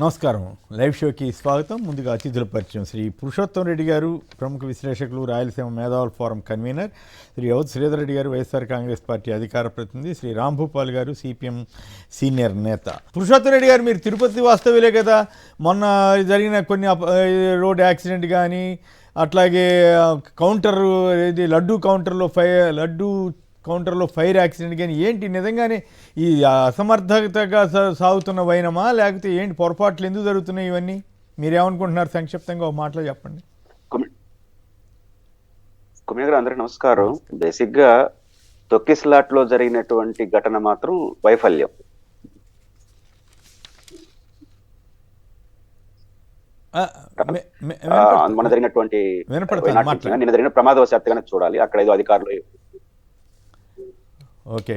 నమస్కారం. లైవ్ షోకి స్వాగతం. ముందుగా అతిథుల పరిచయం. శ్రీ పురుషోత్తం రెడ్డి గారు, ప్రముఖ విశ్లేషకులు, రాయలసీమ మేధావుల ఫోరం కన్వీనర్. శ్రీ ఔద్ శ్రీధర్ రెడ్డి గారు, వైఎస్ఆర్ కాంగ్రెస్ పార్టీ అధికార ప్రతినిధి. శ్రీ రాంభూపాల్ గారు, సిపిఎం సీనియర్ నేత. పురుషోత్తం రెడ్డి గారు, మీరు తిరుపతి వాస్తవ్యులే కదా. మొన్న జరిగిన కొన్ని రోడ్ యాక్సిడెంట్ కానీ, అట్లాగే కౌంటర్ ఇది లడ్డూ కౌంటర్లో ఫైర్ యాక్సిడెంట్ కానీ ఏంటి నిజంగానే ఈ అసమర్థతగా సాగుతున్న వైనమా, లేకపోతే ఏంటి పొరపాట్లు ఎందుకు జరుగుతున్నాయి ఇవన్నీ? మీరేమనుకుంటున్నారు? సంక్షిప్తంగా ఒక మాటలో చెప్పండి. కుమ్మియ గారు, అందరికీ నమస్కారం. బేసిక్గా తొక్కిస్లాట్లో జరిగినటువంటి ఘటన మాత్రం వైఫల్యం. మన జరిగినటువంటి నిన్న జరిగిన ప్రమాదవశాత్తుగానే చూడాలి. అక్కడ ఏదో అధికారులు ఓకే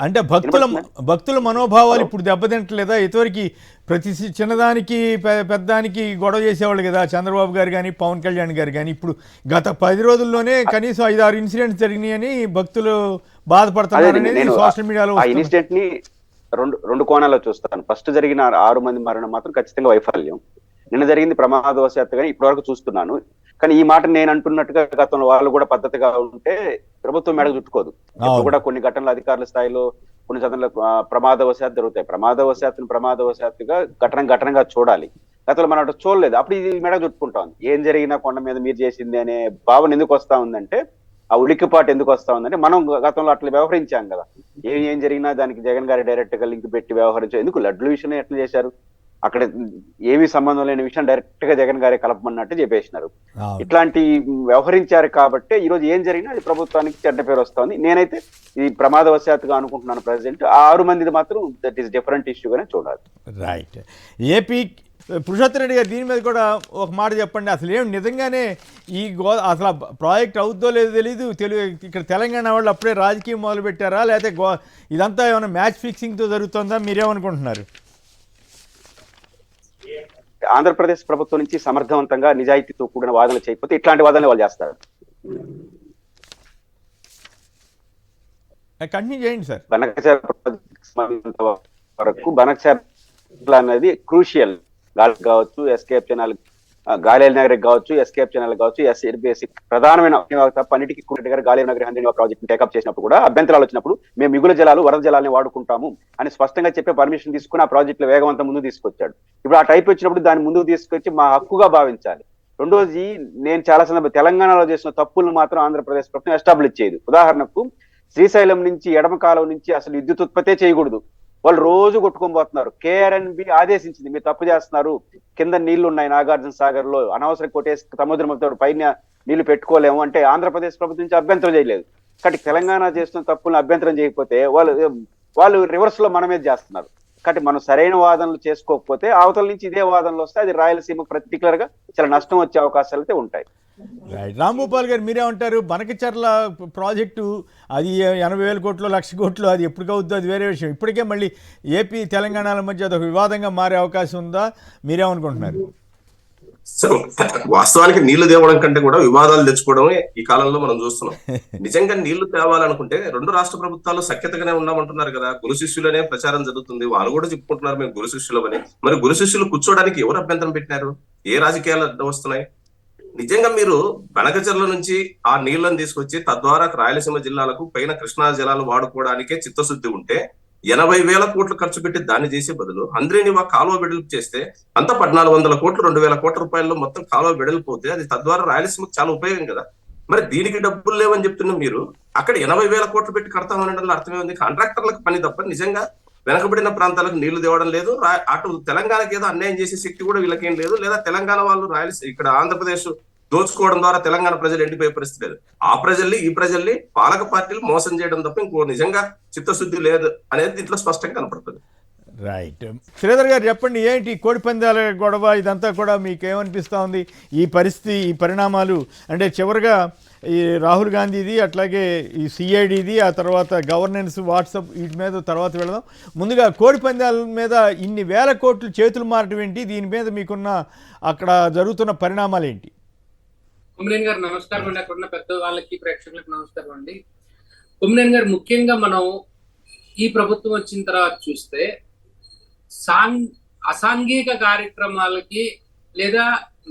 అంటే భక్తుల మనోభావాలు ఇప్పుడు దెబ్బతింటలేదా? ఇదివరకు ప్రతి చిన్నదానికి పెద్దానికి గొడవ చేసేవాళ్ళు కదా చంద్రబాబు గారు కానీ పవన్ కళ్యాణ్ గారు కానీ. ఇప్పుడు గత 10 రోజుల్లోనే కనీసం 5-6 ఇన్సిడెంట్స్ జరిగినాయని భక్తులు బాధపడుతున్నారనేది సోషల్ మీడియాలో. ఆ ఇన్సిడెంట్ ని రెండు కోణాల్లో చూస్తాను. ఫస్ట్ జరిగిన 6 మంది మరణం మాత్రం ఖచ్చితంగా వైఫల్యం. నిన్న జరిగింది ప్రమాదవశాత్తుగా ఇప్పటివరకు చూస్తున్నాను. కానీ ఈ మాట నేను అంటున్నట్టుగా గతంలో వాళ్ళు కూడా పద్ధతిగా ఉంటే ప్రభుత్వం మెడకు చుట్టుకోదు. ఇప్పుడు కూడా కొన్ని అధికారుల స్థాయిలో కొన్ని ఘటనలు ప్రమాదవశాత్తు జరుగుతాయి. ప్రమాదవశాత్తుగా ఘటనగా చూడాలి. గతంలో మనం అటు చూడలేదు. అప్పుడు ఇది మెడకు చుట్టుకుంటా ఉంది. ఏం జరిగినా కొండ మీద మీరు చేసింది అనే భావన ఎందుకు వస్తా ఉందంటే, ఆ ఉలిక్కిపాటు ఎందుకు వస్తా ఉందంటే, మనం గతంలో అట్లా వ్యవహరించాం కదా. ఏం జరిగినా దానికి జగన్ గారి డైరెక్ట్ గా లింక్ పెట్టి వ్యవహరించారు. ఎందుకు లడ్లు విషయం ఎట్లా చేశారు? అక్కడ ఏమీ సంబంధం లేని విషయం డైరెక్ట్ గా జగన్ గారే కలపమన్నట్టు చెప్పేసినారు. ఇట్లాంటి వ్యవహరించారు కాబట్టి ఈ రోజు ఏం జరిగినా అది ప్రభుత్వానికి చెడ్డ పేరు వస్తుంది. నేనైతే ఇది ప్రమాదవశాత్తుగా అనుకుంటున్నాను. ప్రెసిడెంట్ 6 మందిది మాత్రం దట్ ఈస్ డిఫరెంట్ ఇష్యూగానే చూడాలి. రైట్. ఏపీ పురుషోత్తం రెడ్డి గారు, దీని మీద కూడా ఒక మాట చెప్పండి. అసలు ఏం నిజంగానే ఈ అసలు ప్రాజెక్ట్ అవుద్దో లేదో తెలీదు. ఇక్కడ తెలంగాణ వాళ్ళు అప్పుడే రాజకీయం మొదలు పెట్టారా, లేకపోతే ఇదంతా ఏమైనా మ్యాచ్ ఫిక్సింగ్తో జరుగుతుందా? మీరేమనుకుంటున్నారు? ఆంధ్రప్రదేశ్ ప్రభుత్వం నుంచి సమర్థవంతంగా నిజాయితీతో కూడిన వాదనలు చేయకపోతే ఇట్లాంటి వాదనలు వాళ్ళు చేస్తారు. కంటిన్యూ చేయండి సార్. బనకచర్ల అనేది క్రూషియల్. గాలి కావచ్చు, ఎస్కేప్ ఛానల్, గాలేరు నగర్ కావచ్చు, ఎస్కేప్ ఛానల్ కావచ్చు, బేసిక్ ప్రధానమైన తప్ప అన్నిటికీ గారు గాలేరు నగర్ హంద్రీ ప్రాజెక్ట్ టేకప్ చేసినప్పుడు కూడా అభ్యంతరాలు వచ్చినప్పుడు మేము మిగులు జలాలు, వరద జలాలని వాడుకుంటాము అని స్పష్టంగా చెప్పే పర్మిషన్ తీసుకుని ఆ ప్రాజెక్టులో వేగవంతం ముందుకు తీసుకొచ్చాడు. ఇప్పుడు ఆ టైప్ వచ్చినప్పుడు దాన్ని ముందుకు తీసుకొచ్చి మా హక్కుగా భావించాలి. రెండోది, నేను చాలా సందర్భం తెలంగాణలో చేసిన తప్పులను మాత్రం ఆంధ్రప్రదేశ్ ప్రభుత్వం ఎస్టాబ్లిష్ చేయదు. ఉదాహరణకు శ్రీశైలం నుంచి ఎడమ కాలం నుంచి అసలు విద్యుత్ ఉత్పత్తే చేయకూడదు. వాళ్ళు రోజు కొట్టుకొని పోతున్నారు. KRNB ఆదేశించింది, మీరు తప్పు చేస్తున్నారు, కింద నీళ్లు ఉన్నాయి నాగార్జున సాగర్ లో, అనవసరం కొట్టేసి సముద్రం పైన నీళ్లు పెట్టుకోలేము అంటే ఆంధ్రప్రదేశ్ ప్రభుత్వం నుంచి అభ్యంతరం చేయలేదు. కాబట్టి తెలంగాణ చేస్తున్న తప్పులను అభ్యంతరం చేయకపోతే వాళ్ళు రివర్స్ లో మన మీద చేస్తున్నారు. కాబట్టి మనం సరైన వాదనలు చేసుకోకపోతే అవతల నుంచి ఇదే వాదనలు వస్తే అది రాయలసీమకు పర్టికులర్ గా చాలా నష్టం వచ్చే అవకాశాలు అయితే ఉంటాయి. రాంభూపాల్ గారు, మీరేమంటారు? బనకచర్ల ప్రాజెక్టు అది 80,000 కోట్లు, 1,00,000 కోట్లు, అది ఎప్పటికవుద్దో అది వేరే విషయం. ఇప్పటికే మళ్ళీ ఏపీ తెలంగాణల మధ్య అదొక వివాదంగా మారే అవకాశం ఉందా? మీరేమనుకుంటున్నారు? సార్, వాస్తవానికి నీళ్లు తేవడం కంటే కూడా వివాదాలు తెచ్చుకోవడమే ఈ కాలంలో మనం చూస్తున్నాం. నిజంగా నీళ్లు తేవాలనుకుంటే 2 రాష్ట్ర ప్రభుత్వాలు సఖ్యతగానే ఉన్నామంటున్నారు కదా. గురు శిష్యులనే ప్రచారం జరుగుతుంది. వాళ్ళు కూడా చెప్పుకుంటున్నారు మేము గురు శిష్యులమని. మరి గురు శిష్యులు కూర్చోడానికి ఎవరు అభ్యంతరం పెట్టినారు? ఏ రాజకీయాలు అడ్డం వస్తున్నాయి? నిజంగా మీరు బనకచర్ల నుంచి ఆ నీళ్లను తీసుకొచ్చి తద్వారా రాయలసీమ జిల్లాలకు పైన కృష్ణా జలాలు వాడుకోవడానికే చిత్తశుద్ధి ఉంటే 80,000 కోట్లు ఖర్చు పెట్టి దాన్ని చేసే బదులు హంద్రీనివా కాలువ వెడల్పు చేస్తే అంత 1,400 కోట్లు, 2,000 కోట్ల రూపాయల్లో మొత్తం కాలువ వెడల్పోతే అది తద్వారా రాయలసీమకు చాలా ఉపయోగం కదా. మరి దీనికి డబ్బులు లేవని చెప్తున్నా మీరు అక్కడ 80,000 కోట్లు పెట్టి కడతామనడంలో అర్థమే ఉంది. కాంట్రాక్టర్లకు పని తప్ప నిజంగా వెనకబడిన ప్రాంతాలకు నీళ్లు తేవడం లేదు. అటు తెలంగాణకి ఏదో అన్యాయం చేసే శక్తి కూడా వీళ్ళకేం లేదు. లేదా తెలంగాణ వాళ్ళు ఇక్కడ ఆంధ్రప్రదేశ్ దోచుకోవడం ద్వారా తెలంగాణ ప్రజలు ఎండిపోయే పరిస్థితి లేదు. ఆ ప్రజల్ని ఈ ప్రజల్ని పాలక పార్టీలు మోసం చేయడం తప్ప ఇంకో నిజంగా చిత్తశుద్ధి లేదు అనేది దీంట్లో స్పష్టంగా కనపడుతుంది. రైట్. శ్రీధర్ గారు చెప్పండి, ఏంటి కోడి పందాల గొడవ ఇదంతా కూడా మీకు ఏమనిపిస్తూ ఉంది? ఈ పరిస్థితి, ఈ పరిణామాలు అంటే చివరిగా ఈ రాహుల్ గాంధీది, అట్లాగే ఈ CIDది, ఆ తర్వాత గవర్నెన్స్, వాట్సాప్, వీటి మీద తర్వాత వెళదాం. ముందుగా కోడి పందాల మీద ఇన్ని వేల కోట్లు చేతులు మారటం ఏంటి? దీని మీద మీకున్న అక్కడ జరుగుతున్న పరిణామాలు ఏంటి? కొమ్మినేని గారు నమస్కారం అండి. అక్కడ ఉన్న పెద్ద వాళ్ళకి, ప్రేక్షకులకు నమస్కారం అండి. కొమ్మినేని గారు, ముఖ్యంగా మనం ఈ ప్రభుత్వం వచ్చిన తర్వాత చూస్తే అసాంఘిక కార్యక్రమాలకి లేదా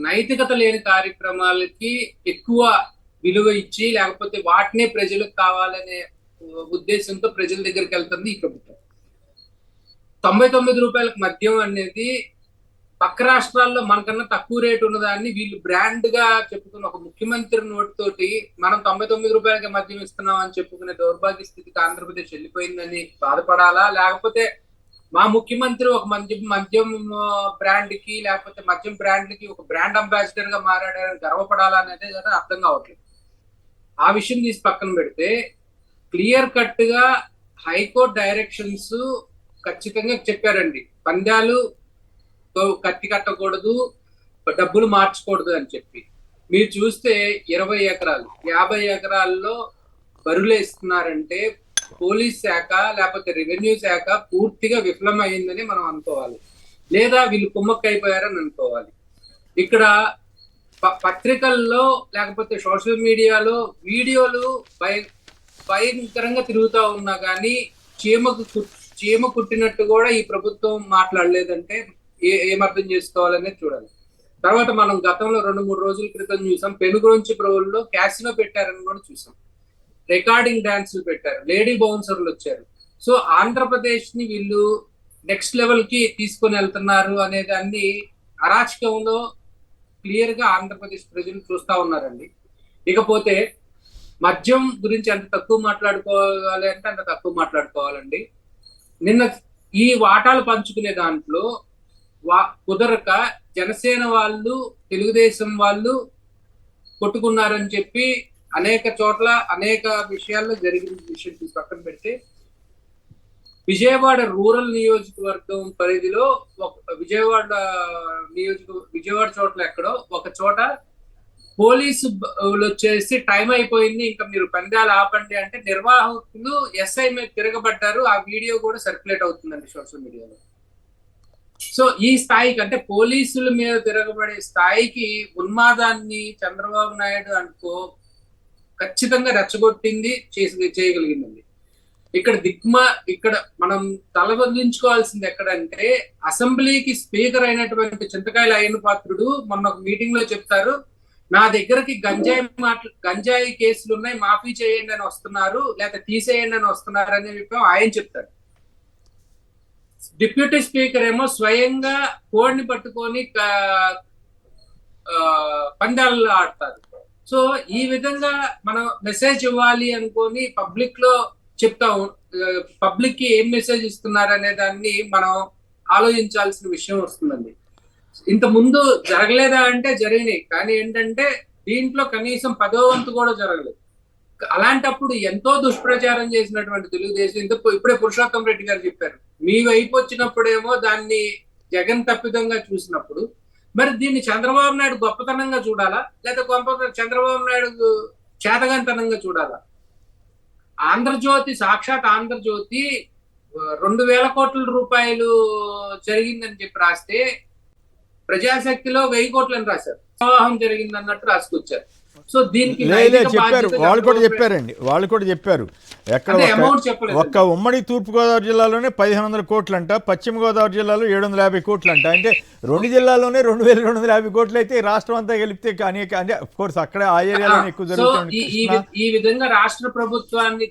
నైతికత లేని కార్యక్రమాలకి ఎక్కువ విలువ ఇచ్చి లేకపోతే వాటినే ప్రజలకు కావాలనే ఉద్దేశంతో ప్రజల దగ్గరికి వెళ్తుంది ఈ ప్రభుత్వం. 99 రూపాయలకు మద్యం అనేది పక్క రాష్ట్రాల్లో మనకన్నా తక్కువ రేటు ఉన్నదాన్ని వీళ్ళు బ్రాండ్ గా చెప్పుకున్న ఒక ముఖ్యమంత్రి నోటితోటి మనం 99 రూపాయలకి మద్యం ఇస్తున్నాం అని చెప్పుకునే దౌర్భాగ్య స్థితికి ఆంధ్రప్రదేశ్ వెళ్ళిపోయిందని బాధపడాలా, లేకపోతే మా ముఖ్యమంత్రి ఒక మద్యం బ్రాండ్ కి లేకపోతే మద్యం బ్రాండ్లకి ఒక బ్రాండ్ అంబాసిడర్ గా మారాడని గర్వపడాలా అనేది కదా అర్థం కావట్లేదు. ఆ విషయం తీసి పక్కన పెడితే క్లియర్ కట్ గా హైకోర్టు డైరెక్షన్స్ ఖచ్చితంగా చెప్పారండి. పందాలు కత్తి కట్టకూడదు, డబ్బులు మార్చకూడదు అని చెప్పి. మీరు చూస్తే 20 ఎకరాలు 50 ఎకరాల్లో బరులేస్తున్నారంటే పోలీస్ శాఖ లేకపోతే రెవెన్యూ శాఖ పూర్తిగా విఫలమైందని మనం అనుకోవాలి, లేదా వీళ్ళు కుమ్మక్కైపోయారని అనుకోవాలి. ఇక్కడ పత్రికల్లో లేకపోతే సోషల్ మీడియాలో వీడియోలు భయంకరంగా తిరుగుతూ ఉన్నా కానీ చీమ కుట్టినట్టు కూడా ఈ ప్రభుత్వం మాట్లాడలేదంటే ఏమర్థం చేసుకోవాలనేది చూడాలి. తర్వాత మనం గతంలో 2-3 రోజుల క్రితం చూసాం, పెనుగొంచి ప్రభుల్లో క్యాసినో పెట్టారని కూడా చూసాం, రికార్డింగ్ డాన్సులు పెట్టారు, లేడీ బౌన్సర్లు వచ్చారు. సో ఆంధ్రప్రదేశ్ ని వీళ్ళు నెక్స్ట్ లెవెల్ కి తీసుకొని వెళ్తున్నారు అనే దాన్ని అరాచకంలో క్లియర్ గా ఆంధ్రప్రదేశ్ ప్రజలు చూస్తా ఉన్నారండి. ఇకపోతే మద్యం గురించి ఎంత తక్కువ మాట్లాడుకోవాలి అంటే అంత తక్కువ మాట్లాడుకోవాలండి. నిన్న ఈ వాటాలు పంచుకునే దాంట్లో కుదరక జనసేన వాళ్ళు తెలుగుదేశం వాళ్ళు కొట్టుకున్నారని చెప్పి అనేక చోట్ల అనేక విషయాల్లో జరిగిన విషయం తీసి పక్కన పెడితే విజయవాడ రూరల్ నియోజకవర్గం పరిధిలో విజయవాడ చోట్ల ఎక్కడో ఒక చోట పోలీసు వచ్చేసి టైం అయిపోయింది ఇంకా మీరు పందాలు ఆపండి అంటే నిర్వాహకులు ఎస్ఐ మీద తిరగబడ్డారు. ఆ వీడియో కూడా సర్క్యులేట్ అవుతుందండి సోషల్ మీడియాలో. సో ఈ స్థాయికి అంటే పోలీసుల మీద తిరగబడే స్థాయికి ఉన్మాదాన్ని చంద్రబాబు నాయుడు అనుకో ఖచ్చితంగా రెచ్చగొట్టింది చేయగలిగిందండి. ఇక్కడ మనం తలవందించుకోవాల్సింది ఎక్కడంటే అసెంబ్లీకి స్పీకర్ అయినటువంటి చింతకాయల అయ్యన్న పాత్రుడు మొన్న ఒక మీటింగ్ లో చెప్తారు, నా దగ్గరకి గంజాయి కేసులు ఉన్నాయి, మాఫీ చేయండి అని వస్తున్నారు లేకపోతే తీసేయండి అని వస్తున్నారు అని చెప్పి ఆయన చెప్తారు. డిప్యూటీ స్పీకర్ ఏమో స్వయంగా కోడ్ని పట్టుకొని పందాలు ఆడతారు. సో ఈ విధంగా మనం మెసేజ్ ఇవ్వాలి అనుకొని పబ్లిక్ లో చెప్తాం, పబ్లిక్ కి ఏం మెసేజ్ ఇస్తున్నారు అనే దాన్ని మనం ఆలోచించాల్సిన విషయం వస్తుందండి. ఇంత ముందు జరగలేదా అంటే జరిగినాయి, కానీ ఏంటంటే దీంట్లో కనీసం 10వ వంతు కూడా జరగలేదు. అలాంటప్పుడు ఎంతో దుష్ప్రచారం చేసినటువంటి తెలుగుదేశం ఇప్పుడే పురుషోత్తం రెడ్డి గారు చెప్పారు, మీ వైపు వచ్చినప్పుడేమో దాన్ని జగన్ తప్పిదంగా చూసినప్పుడు మరి దీన్ని చంద్రబాబు నాయుడు గొప్పతనంగా చూడాలా లేదా చంద్రబాబు నాయుడు చేతగాంతనంగా చూడాలా? ఆంధ్రజ్యోతి సాక్షాత్ ఆంధ్రజ్యోతి 2,000 కోట్ల రూపాయలు జరిగిందని చెప్పి రాస్తే ప్రజాశక్తిలో 1000 కోట్లని రాశారు, ప్రవాహం జరిగింది అన్నట్టు రాసుకొచ్చారు. సో దీనికి చెప్పారు, వాళ్ళు కూడా చెప్పారు ఎక్కడ ఒక్క ఉమ్మడి తూర్పుగోదావరి జిల్లాలోనే 1,500 కోట్లంట, పశ్చిమ గోదావరి జిల్లాలో 750 కోట్లంట. అంటే 2 జిల్లాల్లోనే 2,250 కోట్లు అయితే రాష్ట్రం అంతా కలిపితే అనేక అంటే అఫ్ కోర్స్ అక్కడ ఆ ఏరియాలో ఎక్కువ జరుగుతుంది. ఈ విధంగా రాష్ట్ర ప్రభుత్వాన్ని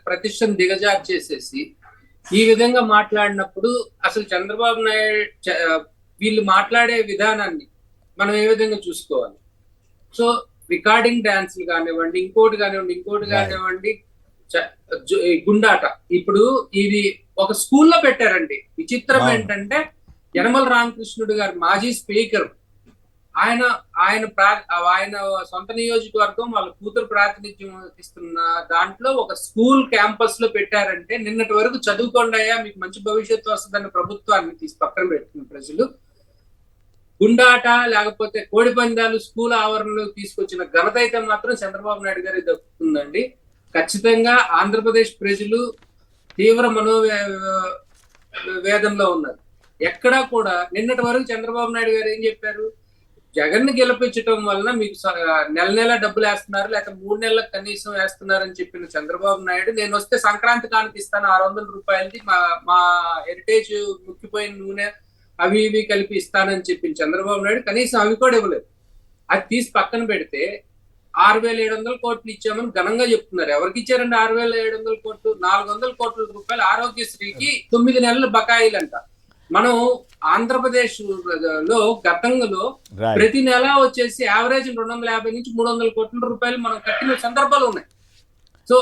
ప్రతిష్టను దిగజార్చేసేసి ఈ విధంగా మాట్లాడినప్పుడు అసలు చంద్రబాబు నాయుడు వీళ్ళు మాట్లాడే విధానాన్ని మనం ఏ విధంగా చూసుకోవాలి? సో రికార్డింగ్ డాన్సులు కానివ్వండి, ఇంకోటి కానివ్వండి, గుండాట ఇప్పుడు ఇది ఒక స్కూల్లో పెట్టారండి. విచిత్రం ఏంటంటే యనమల రామకృష్ణుడు గారు మాజీ స్పీకర్, ఆయన సొంత నియోజకవర్గం వాళ్ళ కూతురు ప్రాతినిధ్యం ఇస్తున్న దాంట్లో ఒక స్కూల్ క్యాంపస్ లో పెట్టారంటే నిన్నటి వరకు చదువుకోండియా మీకు మంచి భవిష్యత్తు వస్తుందన్న ప్రభుత్వాన్ని తీసి పక్కన పెట్టిన ప్రజలు గుండాట లేకపోతే కోడి పందాలు స్కూల్ ఆవరణలో తీసుకొచ్చిన ఘనత అయితే మాత్రం చంద్రబాబు నాయుడు గారికి దక్కుతుందండి. ఖచ్చితంగా ఆంధ్రప్రదేశ్ ప్రజలు తీవ్ర వేదంలో ఉన్నారు. ఎక్కడా కూడా నిన్నటి వరకు చంద్రబాబు నాయుడు గారు ఏం చెప్పారు, జగన్ ని గెలిపించడం వలన మీకు నెల నెల డబ్బులు వేస్తున్నారు, లేక 3 నెలలకు కనీసం వేస్తున్నారని చెప్పిన చంద్రబాబు నాయుడు, నేను వస్తే సంక్రాంతి కానుక ఇస్తాను 600 రూపాయలది, మా హెరిటేజ్ ముక్కిపోయిన నూనె అవి ఇవి కలిపి ఇస్తానని చెప్పిన చంద్రబాబు నాయుడు కనీసం అవి కూడా ఇవ్వలేదు. అది తీసి పక్కన పెడితే 6,700 కోట్లు ఇచ్చామని ఘనంగా చెప్తున్నారు. ఎవరికి ఇచ్చారండి 6,700 కోట్లు? 400 కోట్ల రూపాయలు ఆరోగ్యశ్రీకి 9 నెలల బకాయిలంట. మనం ఆంధ్రప్రదేశ్ లో గతంలో ప్రతి నెల వచ్చేసి యావరేజ్ 250 నుంచి 300 కోట్ల రూపాయలు మనం కట్టిన సందర్భాలు ఉన్నాయి. సో